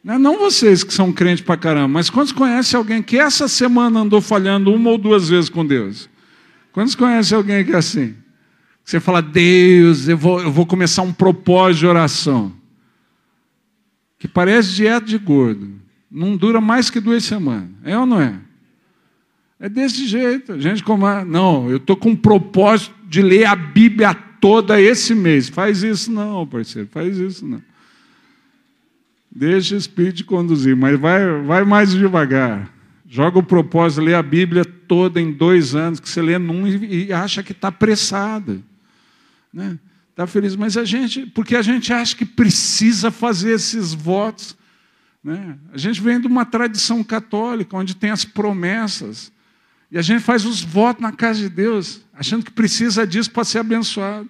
Não vocês que são crentes pra caramba, mas quantos conhecem alguém que essa semana andou falhando uma ou duas vezes com Deus? Quantos conhecem alguém que é assim? Você fala, Deus, eu vou começar um propósito de oração. Que parece dieta de gordo. Não dura mais que 2 semanas. É ou não é? É desse jeito. A gente não, eu estou com um propósito de ler a Bíblia toda esse mês. Faz isso não, parceiro. Faz isso não. Deixa o Espírito te conduzir, mas vai mais devagar. Joga o propósito, lê a Bíblia toda em 2 anos, que você lê num e acha que está apressado. Né? Está feliz, mas porque a gente acha que precisa fazer esses votos. Né? A gente vem de uma tradição católica, onde tem as promessas, e a gente faz os votos na casa de Deus, achando que precisa disso para ser abençoado.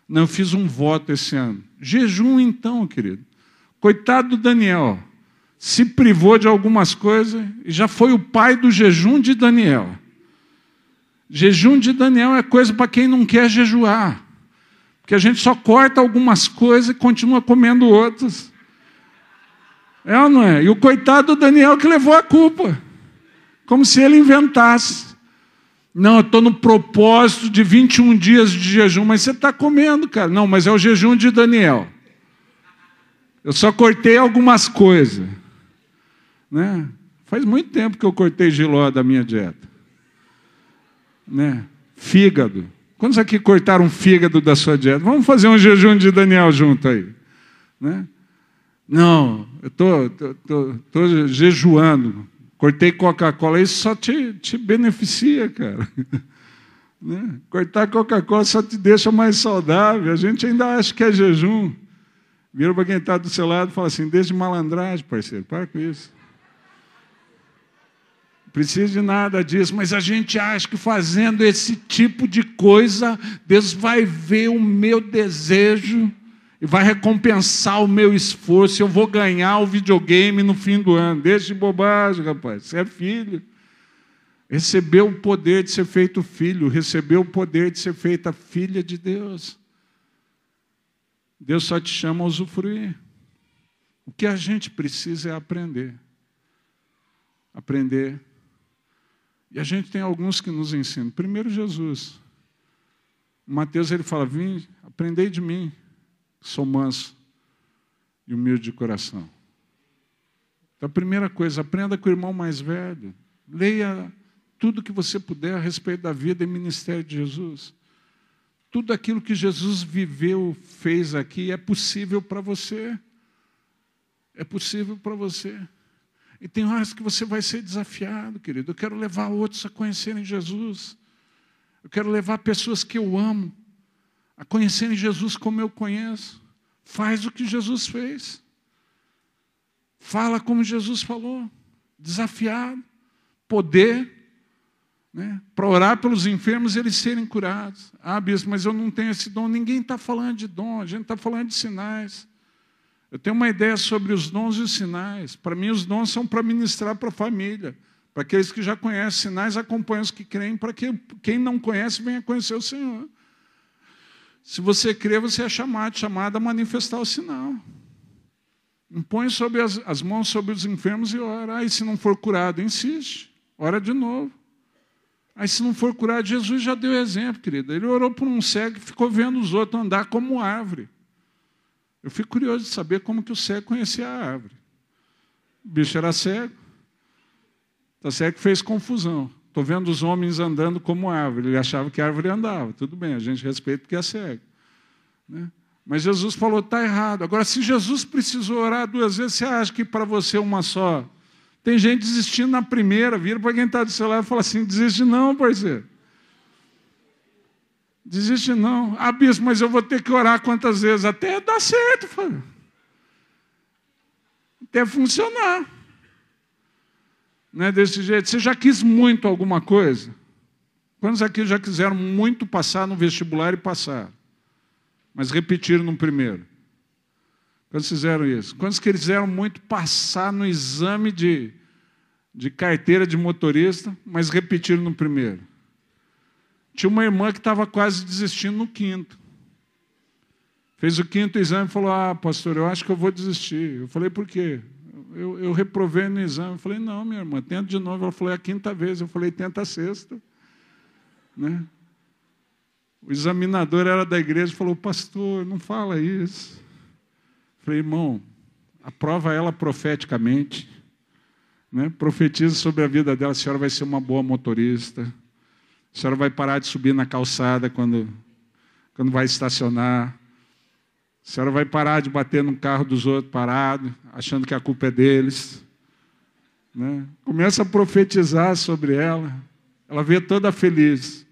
Não, eu fiz um voto esse ano. Jejum então, querido. Coitado do Daniel, se privou de algumas coisas e já foi o pai do jejum de Daniel. Jejum de Daniel é coisa para quem não quer jejuar. Porque a gente só corta algumas coisas e continua comendo outras. É ou não é? E o coitado do Daniel que levou a culpa. Como se ele inventasse. Não, eu estou no propósito de 21 dias de jejum, mas você está comendo, cara. Não, mas é o jejum de Daniel. Eu só cortei algumas coisas. Né? Faz muito tempo que eu cortei jiló da minha dieta. Né? Fígado. Quantos aqui cortaram fígado da sua dieta? Vamos fazer um jejum de Daniel junto aí. Né? Não, eu estou jejuando. Cortei Coca-Cola. Isso só te beneficia, cara. Né? Cortar Coca-Cola só te deixa mais saudável. A gente ainda acha que é jejum. Vira para quem está do seu lado e fala assim, deixa de malandragem, parceiro, para com isso. Não precisa de nada disso, mas a gente acha que fazendo esse tipo de coisa, Deus vai ver o meu desejo e vai recompensar o meu esforço, eu vou ganhar o videogame no fim do ano. Deixa de bobagem, rapaz, você é filho. Recebeu o poder de ser feito filho, recebeu o poder de ser feita filha de Deus. Deus só te chama a usufruir. O que a gente precisa é aprender. Aprender. E a gente tem alguns que nos ensinam. Primeiro, Jesus. Mateus, ele fala, vim, aprendei de mim, sou manso e humilde de coração. Então, a primeira coisa, aprenda com o irmão mais velho. Leia tudo que você puder a respeito da vida e ministério de Jesus. Tudo aquilo que Jesus viveu, fez aqui, é possível para você. É possível para você. E tem horas que você vai ser desafiado, querido. Eu quero levar outros a conhecerem Jesus. Eu quero levar pessoas que eu amo a conhecerem Jesus como eu conheço. Faz o que Jesus fez. Fala como Jesus falou. Desafiado. Poder, né, para orar pelos enfermos e eles serem curados. Ah, bispo, mas eu não tenho esse dom. Ninguém está falando de dom, a gente está falando de sinais. Eu tenho uma ideia sobre os dons e os sinais. Para mim, os dons são para ministrar para a família. Para aqueles que já conhecem, sinais acompanham os que creem, para que quem não conhece venha conhecer o Senhor. Se você crê, você é chamado a manifestar o sinal. Impõe sobre as mãos sobre os enfermos e ora. Aí, se não for curado, insiste. Ora de novo. Aí, se não for curado, Jesus já deu exemplo, querido. Ele orou por um cego e ficou vendo os outros andar como árvore. Eu fico curioso de saber como que o cego conhecia a árvore. O bicho era cego. Está certo que fez confusão. Estou vendo os homens andando como árvore. Ele achava que a árvore andava. Tudo bem, a gente respeita porque é cego. Né? Mas Jesus falou, está errado. Agora, se Jesus precisou orar 2 vezes, você acha que para você uma só? Tem gente desistindo na primeira, vira para quem está do seu lado e fala assim, desiste não, parceiro. Desiste não. Ah, bispo, mas eu vou ter que orar quantas vezes? Até dar certo, filho. Até funcionar. Não é desse jeito. Você já quis muito alguma coisa? Quantos aqui já quiseram muito passar no vestibular e passaram? Mas repetiram no primeiro? Quantos fizeram isso? Quantos quiseram muito passar no exame de carteira de motorista, mas repetiram no primeiro? Tinha uma irmã que estava quase desistindo no 5º. Fez o 5º exame e falou, ah, pastor, eu acho que eu vou desistir. Eu falei, por quê? Eu reprovei no exame. Eu falei, não, minha irmã, tenta de novo. Ela falou, é a 5ª vez. Eu falei, tenta a 6ª. Né? O examinador era da igreja e falou, pastor, não fala isso. Eu falei, irmão, aprova ela profeticamente. Né? Profetiza sobre a vida dela, a senhora vai ser uma boa motorista. A senhora vai parar de subir na calçada quando vai estacionar. A senhora vai parar de bater no carro dos outros parado, achando que a culpa é deles. Né? Começa a profetizar sobre ela. Ela vê toda feliz.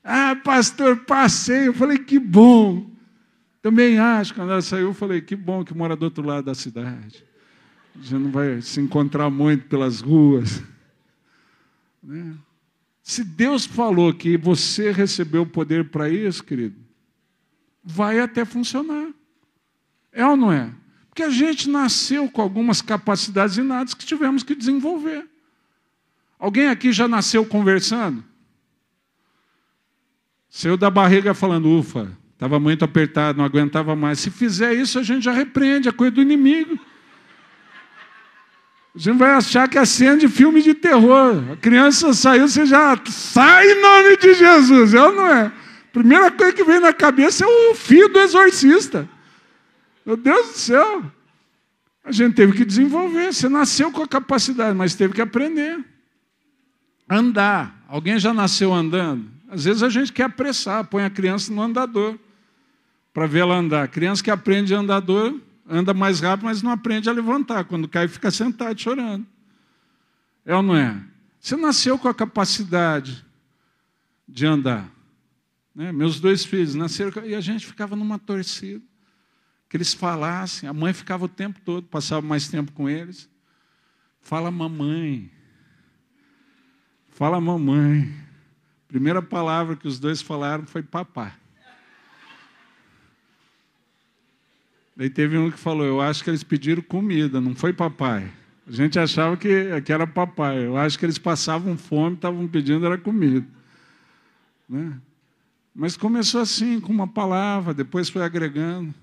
Ah, pastor, passei. Eu falei, que bom. Também acho. Quando ela saiu, eu falei, que bom que mora do outro lado da cidade. A gente não vai se encontrar muito pelas ruas. Né? Se Deus falou que você recebeu o poder para isso, querido, vai até funcionar. É ou não é? Porque a gente nasceu com algumas capacidades inatas que tivemos que desenvolver. Alguém aqui já nasceu conversando? Saiu da barriga falando, ufa, estava muito apertado, não aguentava mais. Se fizer isso, a gente já repreende, é coisa do inimigo. A gente vai achar que é cena de filme de terror. A criança saiu, você já sai em nome de Jesus. É ou não é? A primeira coisa que vem na cabeça é o filho do exorcista. Meu Deus do céu. A gente teve que desenvolver. Você nasceu com a capacidade, mas teve que aprender. Andar. Alguém já nasceu andando? Às vezes a gente quer apressar, põe a criança no andador para ver ela andar. A criança que aprende andador anda mais rápido, mas não aprende a levantar. Quando cai, fica sentado chorando. É ou não é? Você nasceu com a capacidade de andar. Né? Meus 2 filhos nasceram e a gente ficava numa torcida. Que eles falassem, a mãe ficava o tempo todo, passava mais tempo com eles. Fala, mamãe. Fala, mamãe. A primeira palavra que os 2 falaram foi papá. Daí teve um que falou, eu acho que eles pediram comida, não foi papai. A gente achava que era papai. Eu acho que eles passavam fome, estavam pedindo era comida. Né? Mas começou assim, com uma palavra, depois foi agregando.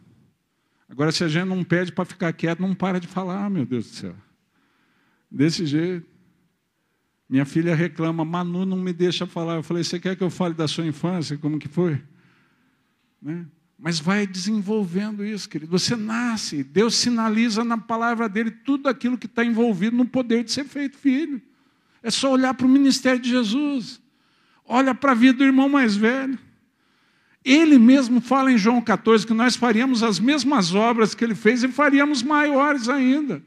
Agora, se a gente não pede para ficar quieto, não para de falar, meu Deus do céu. Desse jeito. Minha filha reclama, Manu não me deixa falar. Eu falei, você quer que eu fale da sua infância? Como que foi? Né? Mas vai desenvolvendo isso, querido. Você nasce, Deus sinaliza na palavra dele tudo aquilo que está envolvido no poder de ser feito filho. É só olhar para o ministério de Jesus. Olha para a vida do irmão mais velho. Ele mesmo fala em João 14 que nós faríamos as mesmas obras que ele fez e faríamos maiores ainda.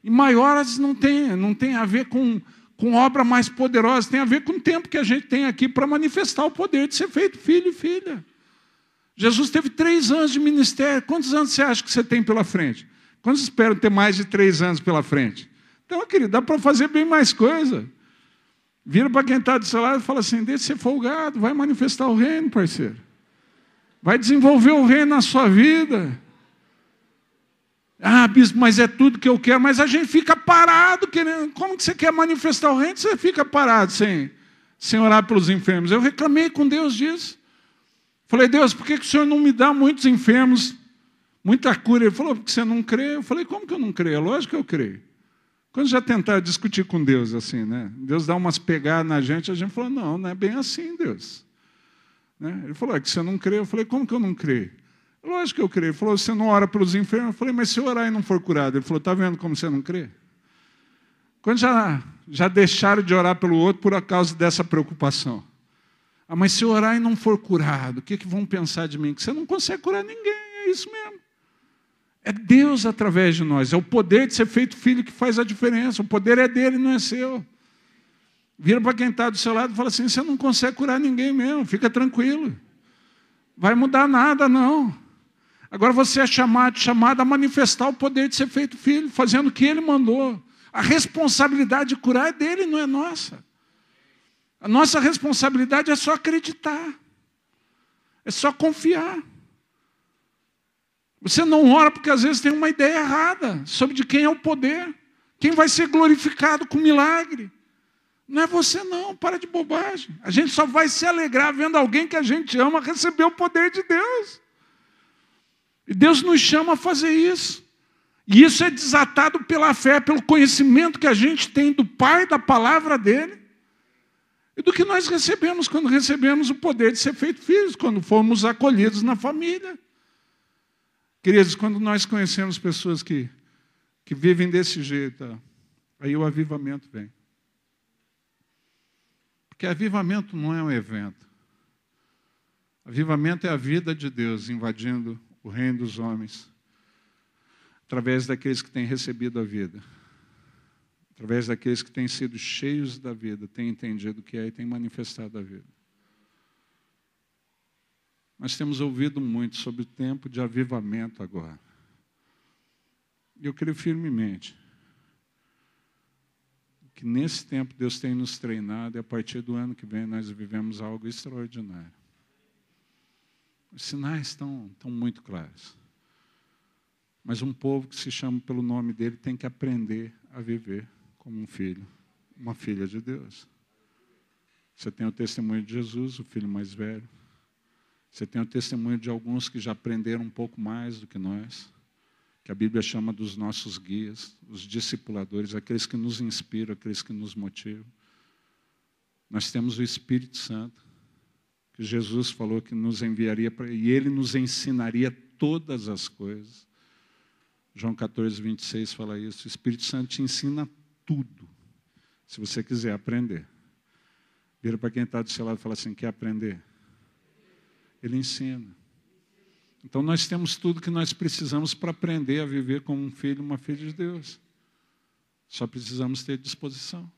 E maiores não tem a ver com obra mais poderosa, tem a ver com o tempo que a gente tem aqui para manifestar o poder de ser feito filho e filha. Jesus teve 3 anos de ministério. Quantos anos você acha que você tem pela frente? Quantos esperam ter mais de 3 anos pela frente? Então, querido, dá para fazer bem mais coisa. Vira para quem está do seu lado e fala assim, deixa de ser folgado, vai manifestar o reino, parceiro. Vai desenvolver o reino na sua vida. Ah, bispo, mas é tudo que eu quero. Mas a gente fica parado querendo. Como que você quer manifestar o reino? Você fica parado sem orar pelos enfermos. Eu reclamei com Deus disso. Falei, Deus, por que o Senhor não me dá muitos enfermos, muita cura? Ele falou, porque você não crê. Eu falei, como que eu não creio? É lógico que eu creio. Quando já tentaram discutir com Deus assim, né? Deus dá umas pegadas na gente, a gente falou, não é bem assim, Deus. Né? Ele falou, é que você não crê. Eu falei, como que eu não creio? Lógico que eu creio. Ele falou, você não ora pelos enfermos? Eu falei, mas se eu orar e não for curado? Ele falou, está vendo como você não crê? Quando já deixaram de orar pelo outro por causa dessa preocupação. Ah, mas se eu orar e não for curado, o que vão pensar de mim? Que você não consegue curar ninguém, é isso mesmo. É Deus através de nós, é o poder de ser feito filho que faz a diferença, o poder é dele, não é seu. Vira para quem está do seu lado e fala assim, você não consegue curar ninguém mesmo, fica tranquilo. Vai mudar nada, não. Agora você é chamado a manifestar o poder de ser feito filho, fazendo o que ele mandou. A responsabilidade de curar é dele, não é nossa. A nossa responsabilidade é só acreditar. É só confiar. Você não ora porque às vezes tem uma ideia errada sobre de quem é o poder. Quem vai ser glorificado com milagre. Não é você não, para de bobagem. A gente só vai se alegrar vendo alguém que a gente ama receber o poder de Deus. E Deus nos chama a fazer isso. E isso é desatado pela fé, pelo conhecimento que a gente tem do Pai, da palavra dele. E do que nós recebemos quando recebemos o poder de ser feito filhos, quando fomos acolhidos na família. Queridos, quando nós conhecemos pessoas que vivem desse jeito, aí o avivamento vem. Porque avivamento não é um evento. Avivamento é a vida de Deus invadindo o reino dos homens, através daqueles que têm recebido a vida. Através daqueles que têm sido cheios da vida, têm entendido o que é e têm manifestado a vida. Nós temos ouvido muito sobre o tempo de avivamento agora. E eu creio firmemente que nesse tempo Deus tem nos treinado e a partir do ano que vem nós vivemos algo extraordinário. Os sinais estão muito claros. Mas um povo que se chama pelo nome dele tem que aprender a viver como um filho, uma filha de Deus. Você tem o testemunho de Jesus, o filho mais velho. Você tem o testemunho de alguns que já aprenderam um pouco mais do que nós, que a Bíblia chama dos nossos guias, os discipuladores, aqueles que nos inspiram, aqueles que nos motivam. Nós temos o Espírito Santo, que Jesus falou que nos enviaria, e Ele nos ensinaria todas as coisas. João 14, 26 fala isso. O Espírito Santo te ensina tudo, se você quiser aprender. Vira para quem está do seu lado e fala assim, quer aprender? Ele ensina. Então nós temos tudo que nós precisamos para aprender a viver como um filho, uma filha de Deus. Só precisamos ter disposição.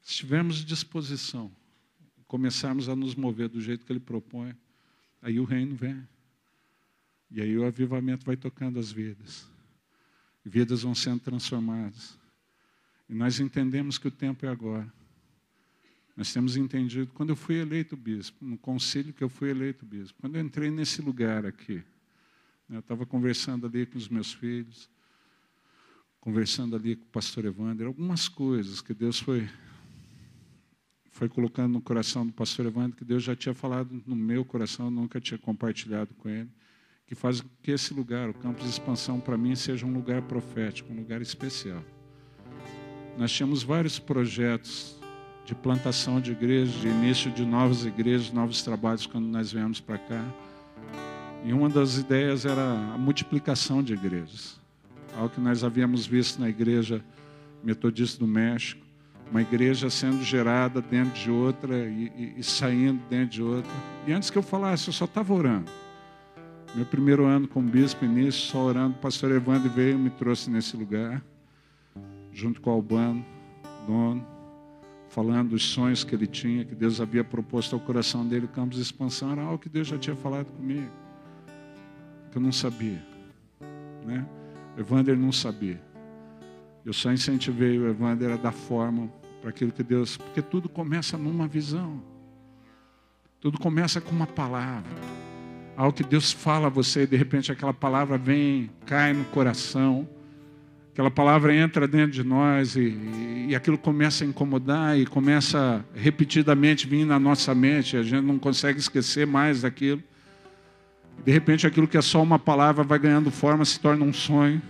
Se tivermos disposição, começarmos a nos mover do jeito que Ele propõe, aí o reino vem. E aí o avivamento vai tocando as vidas. Vidas vão sendo transformadas. E nós entendemos que o tempo é agora. Nós temos entendido, quando eu fui eleito bispo, no concílio que eu fui eleito bispo, quando eu entrei nesse lugar aqui, eu estava conversando ali com os meus filhos, conversando ali com o pastor Evander, algumas coisas que Deus foi colocando no coração do pastor Evander, que Deus já tinha falado no meu coração, eu nunca tinha compartilhado com ele, que faz que esse lugar, o campus de expansão, para mim, seja um lugar profético, um lugar especial. Nós tínhamos vários projetos de plantação de igrejas, de início de novas igrejas, novos trabalhos, quando nós viemos para cá. E uma das ideias era a multiplicação de igrejas. Algo que nós havíamos visto na igreja metodista do México, uma igreja sendo gerada dentro de outra e saindo dentro de outra. E antes que eu falasse, eu só estava orando. Meu primeiro ano como bispo, início, só orando, o pastor Evandro veio e me trouxe nesse lugar, junto com o Albano, dono, falando dos sonhos que ele tinha, que Deus havia proposto ao coração dele, campos de expansão, era algo que Deus já tinha falado comigo, que eu não sabia, né? O Evander não sabia. Eu só incentivei o Evander a dar forma para aquilo que Deus... Porque tudo começa numa visão. Tudo começa com uma palavra. Algo que Deus fala a você e de repente aquela palavra vem, cai no coração. Aquela palavra entra dentro de nós e aquilo começa a incomodar e começa repetidamente vir na nossa mente. A gente não consegue esquecer mais daquilo. De repente aquilo que é só uma palavra vai ganhando forma, se torna um sonho.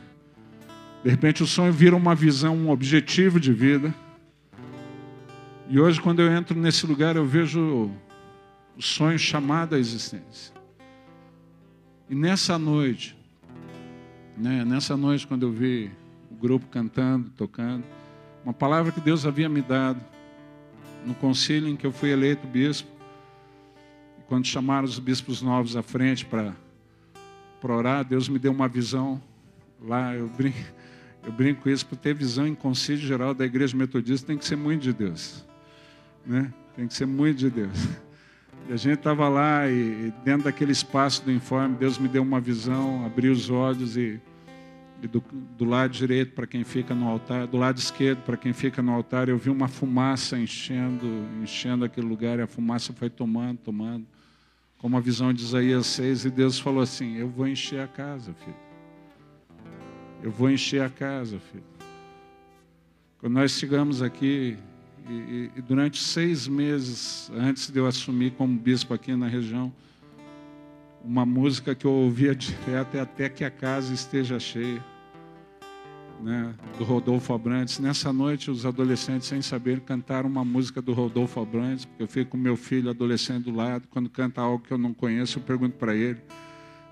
De repente o sonho vira uma visão, um objetivo de vida. E hoje quando eu entro nesse lugar eu vejo o sonho chamado à existência. E nessa noite, né, quando eu vi o grupo cantando, tocando, uma palavra que Deus havia me dado no concílio em que eu fui eleito bispo, e quando chamaram os bispos novos à frente para orar, Deus me deu uma visão lá. Eu brinco com isso, por ter visão em concílio geral da Igreja Metodista tem que ser muito de Deus, né? Tem que ser muito de Deus. E a gente estava lá e dentro daquele espaço do informe, Deus me deu uma visão, abriu os olhos e do lado direito para quem fica no altar, do lado esquerdo para quem fica no altar, eu vi uma fumaça enchendo aquele lugar, e a fumaça foi tomando, como a visão de Isaías 6, e Deus falou assim: eu vou encher a casa, filho. Eu vou encher a casa, filho. Quando nós chegamos aqui, e durante 6 meses, antes de eu assumir como bispo aqui na região, uma música que eu ouvia direto é Até que a Casa Esteja Cheia, né, do Rodolfo Abrantes. Nessa noite, os adolescentes, sem saber, cantaram uma música do Rodolfo Abrantes, porque eu fico com meu filho adolescente do lado. Quando canta algo que eu não conheço, eu pergunto para ele,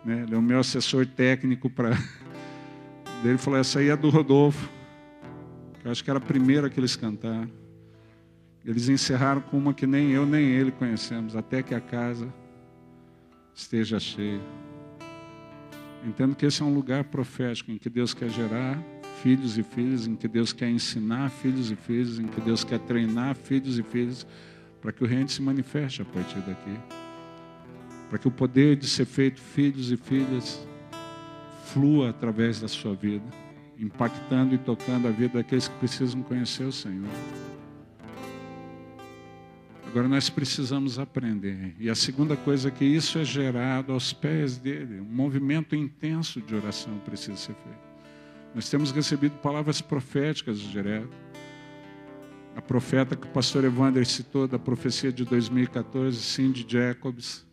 né, ele é o meu assessor técnico para... Ele falou: essa aí é do Rodolfo. Eu acho que era a primeira que eles cantaram. Eles encerraram com uma que nem eu nem ele conhecemos: Até que a casa esteja cheia. Entendo que esse é um lugar profético em que Deus quer gerar filhos e filhas, em que Deus quer ensinar filhos e filhas, em que Deus quer treinar filhos e filhas, para que o reino se manifeste a partir daqui. Para que o poder de ser feito filhos e filhas flua através da sua vida, impactando e tocando a vida daqueles que precisam conhecer o Senhor. Agora nós precisamos aprender. E a segunda coisa é que isso é gerado aos pés dele. Um movimento intenso de oração precisa ser feito. Nós temos recebido palavras proféticas direto. A profeta que o pastor Evander citou, da profecia de 2014, Cindy Jacobs,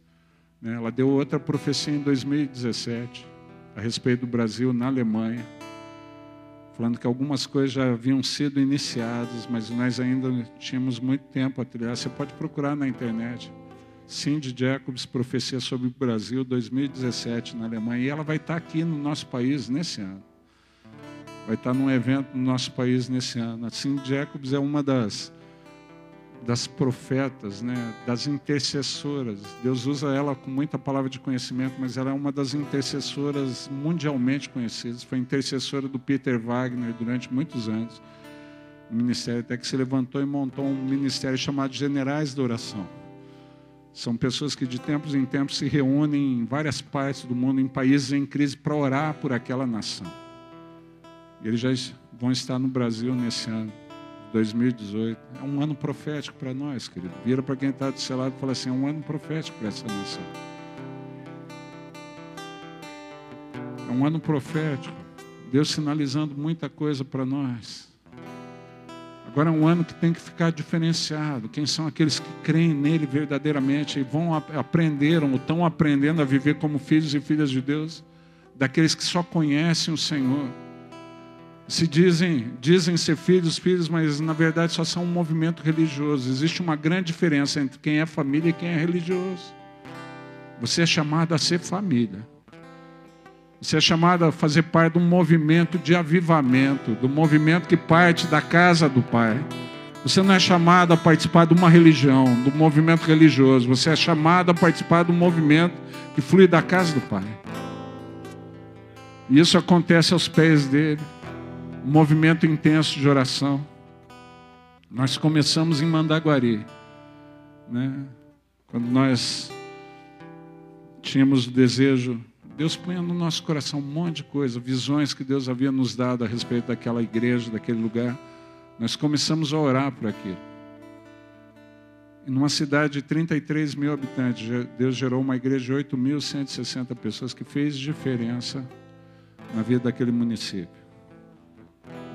né, ela deu outra profecia em 2017, a respeito do Brasil na Alemanha, falando que algumas coisas já haviam sido iniciadas, mas nós ainda tínhamos muito tempo a trilhar. Você pode procurar na internet. Cindy Jacobs, profecia sobre o Brasil, 2017, na Alemanha. E ela vai estar aqui no nosso país nesse ano. Vai estar num evento no nosso país nesse ano. A Cindy Jacobs é uma das profetas, né, das intercessoras. Deus usa ela com muita palavra de conhecimento, mas ela é uma das intercessoras mundialmente conhecidas. Foi intercessora do Peter Wagner durante muitos anos. O ministério até que se levantou e montou um ministério chamado Generais da Oração. São pessoas que de tempos em tempos se reúnem em várias partes do mundo, em países em crise, para orar por aquela nação. E eles já vão estar no Brasil nesse ano, 2018. É um ano profético para nós, querido. Vira para quem está do seu lado e fala assim: é um ano profético para essa nação. É um ano profético. Deus sinalizando muita coisa para nós. Agora é um ano que tem que ficar diferenciado. Quem são aqueles que creem nele verdadeiramente e aprenderam ou estão aprendendo a viver como filhos e filhas de Deus? Daqueles que só conhecem o Senhor. Se dizem ser filhos, mas na verdade só são um movimento religioso. Existe uma grande diferença entre quem é família e quem é religioso. Você é chamado a ser família. Você é chamado a fazer parte de um movimento de avivamento, do movimento que parte da casa do Pai. Você não é chamado a participar de uma religião, do movimento religioso. Você é chamado a participar de um movimento que flui da casa do Pai. E isso acontece aos pés dele. Um movimento intenso de oração. Nós começamos em Mandaguari, né? Quando nós tínhamos o desejo, Deus punha no nosso coração um monte de coisa, visões que Deus havia nos dado a respeito daquela igreja, daquele lugar. Nós começamos a orar por aquilo. E numa cidade de 33 mil habitantes, Deus gerou uma igreja de 8.160 pessoas que fez diferença na vida daquele município.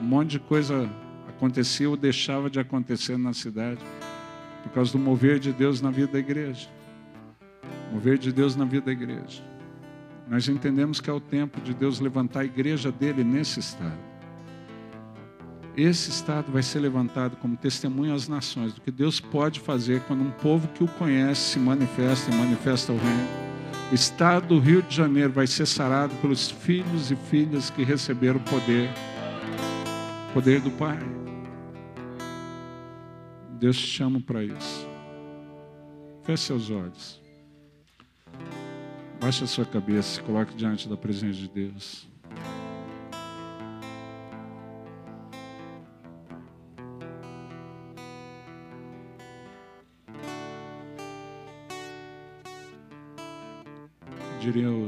Um monte de coisa acontecia ou deixava de acontecer na cidade por causa do mover de Deus na vida da igreja. Mover de Deus na vida da igreja. Nós entendemos que é o tempo de Deus levantar a igreja dele nesse estado. Esse estado vai ser levantado como testemunho às nações do que Deus pode fazer quando um povo que o conhece se manifesta e manifesta o reino. O estado do Rio de Janeiro vai ser sarado pelos filhos e filhas que receberam o poder do Pai. Deus te chama para isso. Feche seus olhos. Baixe a sua cabeça, se coloque diante da presença de Deus. Diria o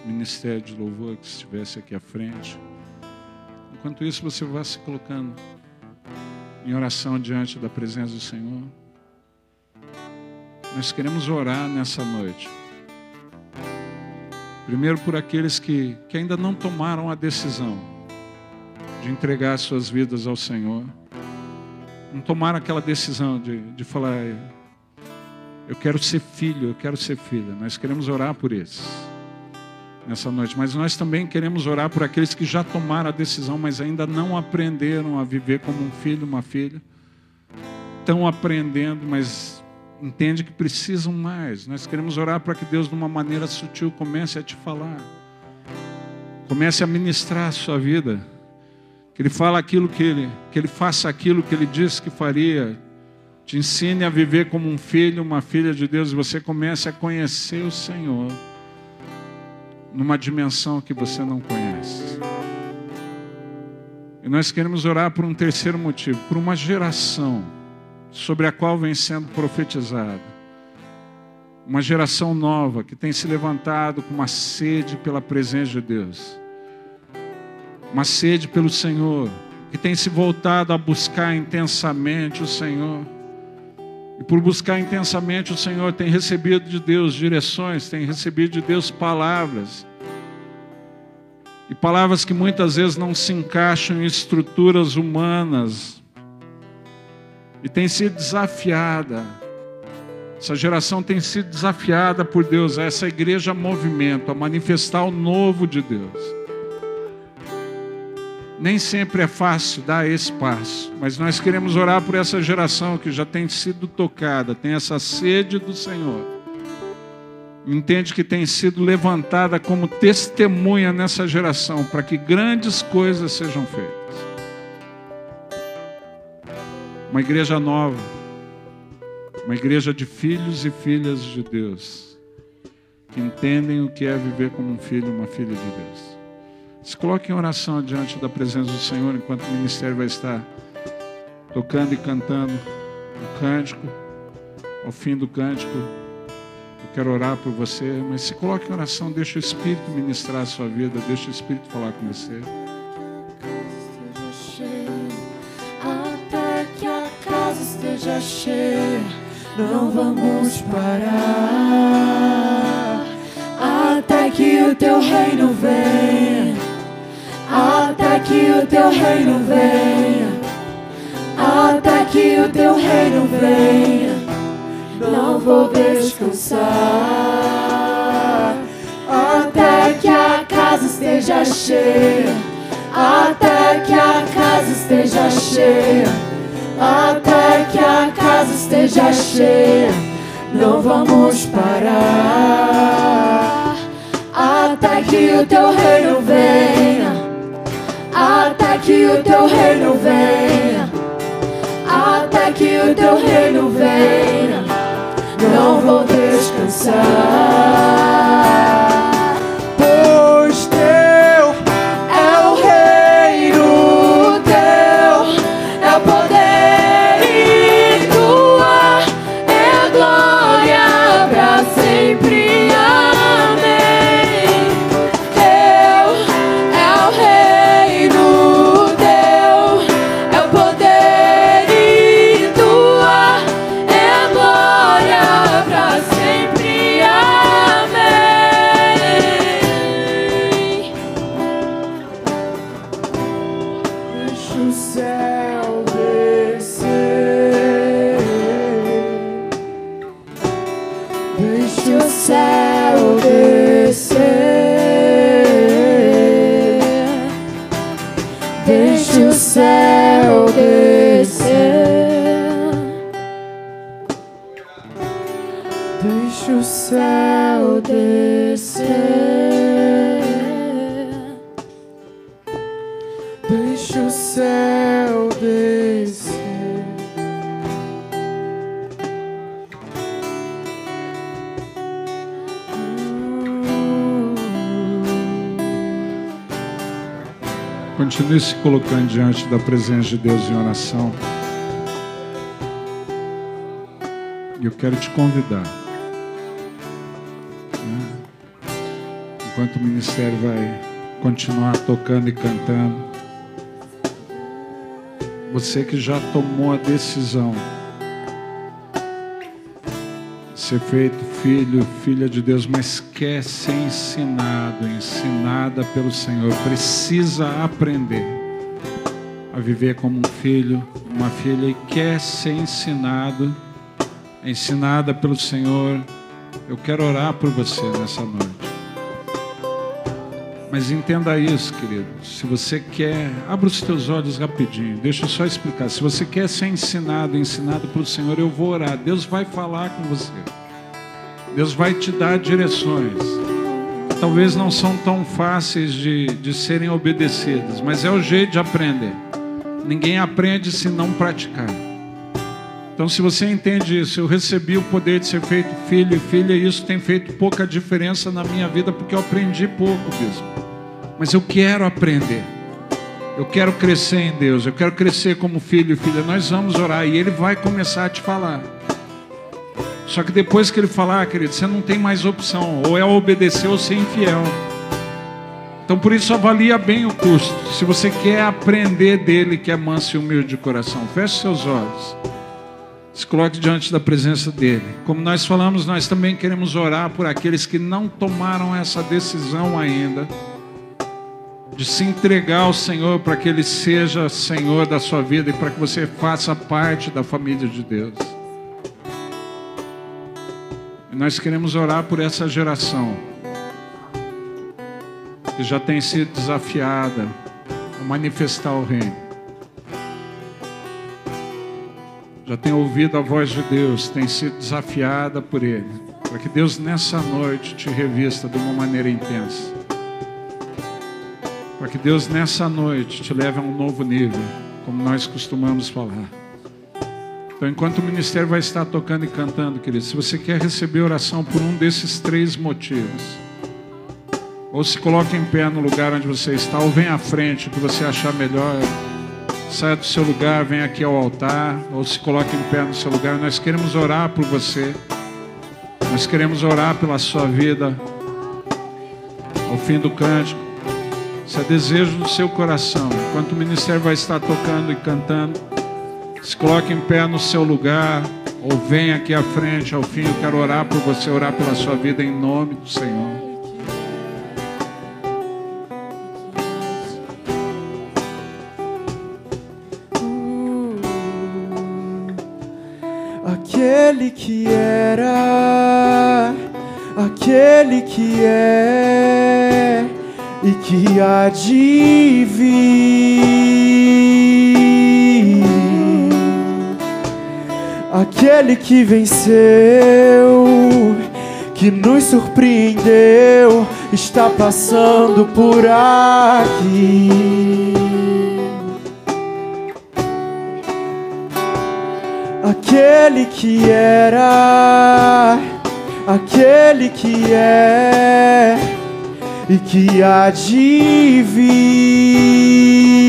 Ministério de Louvor que estivesse aqui à frente. Enquanto isso, você vai se colocando em oração diante da presença do Senhor. Nós queremos orar nessa noite. Primeiro por aqueles que ainda não tomaram a decisão de entregar suas vidas ao Senhor. Não tomaram aquela decisão de falar, eu quero ser filho, eu quero ser filha. Nós queremos orar por esses nessa noite. Mas nós também queremos orar por aqueles que já tomaram a decisão, mas ainda não aprenderam a viver como um filho, uma filha. Estão aprendendo, mas entende que precisam mais. Nós queremos orar para que Deus, de uma maneira sutil, comece a te falar. Comece a ministrar a sua vida. Que Ele fale aquilo que Ele faça aquilo que Ele disse que faria. Te ensine a viver como um filho, uma filha de Deus. E você comece a conhecer o Senhor numa dimensão que você não conhece. E nós queremos orar por um terceiro motivo. Por uma geração sobre a qual vem sendo profetizado. Uma geração nova que tem se levantado com uma sede pela presença de Deus. Uma sede pelo Senhor. Que tem se voltado a buscar intensamente o Senhor. E por buscar intensamente o Senhor, tem recebido de Deus direções, tem recebido de Deus palavras. E palavras que muitas vezes não se encaixam em estruturas humanas. E tem sido desafiada. Essa geração tem sido desafiada por Deus, a essa igreja movimento, a manifestar o novo de Deus. Nem sempre é fácil dar esse passo, mas nós queremos orar por essa geração que já tem sido tocada, tem essa sede do Senhor. Entende que tem sido levantada como testemunha nessa geração, para que grandes coisas sejam feitas. Uma igreja nova, uma igreja de filhos e filhas de Deus, que entendem o que é viver como um filho e uma filha de Deus. Se coloque em oração diante da presença do Senhor, enquanto o ministério vai estar tocando e cantando o cântico. Ao fim do cântico, eu quero orar por você, mas se coloque em oração, deixa o Espírito ministrar a sua vida, deixa o Espírito falar com você. Até que a casa esteja cheia, não vamos parar. Até que o teu reino venha, até que o teu reino venha, até que o teu reino venha, não vou descansar. Até que a casa esteja cheia, até que a casa esteja cheia, até que a casa esteja cheia, não vamos parar. Até que o teu reino venha, até que o teu reino venha, até que o teu reino venha, não vou descansar. Pois teu é o reino, teu é o poder. Deixa o céu descer. Continue se colocando diante da presença de Deus em oração. E eu quero te convidar, enquanto o ministério vai continuar tocando e cantando, você que já tomou a decisão de ser feito filho, filha de Deus, mas quer ser ensinada pelo Senhor, precisa aprender a viver como um filho, uma filha, e quer ser ensinada pelo Senhor. Eu quero orar por você nessa noite. Mas entenda isso, querido. Se você quer, abra os teus olhos rapidinho. Deixa eu só explicar. Se você quer ser ensinado pelo Senhor, eu vou orar. Deus vai falar com você. Deus vai te dar direções. Talvez não são tão fáceis de serem obedecidas, mas é o jeito de aprender. Ninguém aprende se não praticar. Então, se você entende isso, eu recebi o poder de ser feito filho e filha, e isso tem feito pouca diferença na minha vida, porque eu aprendi pouco, bispo. Mas eu quero aprender. Eu quero crescer em Deus. Eu quero crescer como filho e filha. Nós vamos orar e Ele vai começar a te falar. Só que depois que Ele falar, querido, você não tem mais opção. Ou é obedecer ou ser infiel. Então, por isso, avalia bem o custo. Se você quer aprender dele, que é manso e humilde de coração, feche seus olhos. Se coloque diante da presença dele. Como nós falamos, nós também queremos orar por aqueles que não tomaram essa decisão ainda de se entregar ao Senhor, para que Ele seja Senhor da sua vida e para que você faça parte da família de Deus. E nós queremos orar por essa geração que já tem sido desafiada a manifestar o reino. Já tem ouvido a voz de Deus, tem sido desafiada por Ele, para que Deus nessa noite te revista de uma maneira intensa, para que Deus nessa noite te leve a um novo nível, como nós costumamos falar. Então, enquanto o ministério vai estar tocando e cantando, querido, se você quer receber oração por um desses 3 motivos, ou se coloque em pé no lugar onde você está, ou vem à frente, o que você achar melhor. Saia do seu lugar, venha aqui ao altar, ou se coloque em pé no seu lugar. Nós queremos orar por você. Nós queremos orar pela sua vida. Ao fim do cântico, se é desejo do seu coração, enquanto o ministério vai estar tocando e cantando, se coloque em pé no seu lugar, ou venha aqui à frente. Ao fim, eu quero orar por você, orar pela sua vida em nome do Senhor. Aquele que era, aquele que é e que há de vir, aquele que venceu, que nos surpreendeu, está passando por aqui. Aquele que era, aquele que é e que há de vir.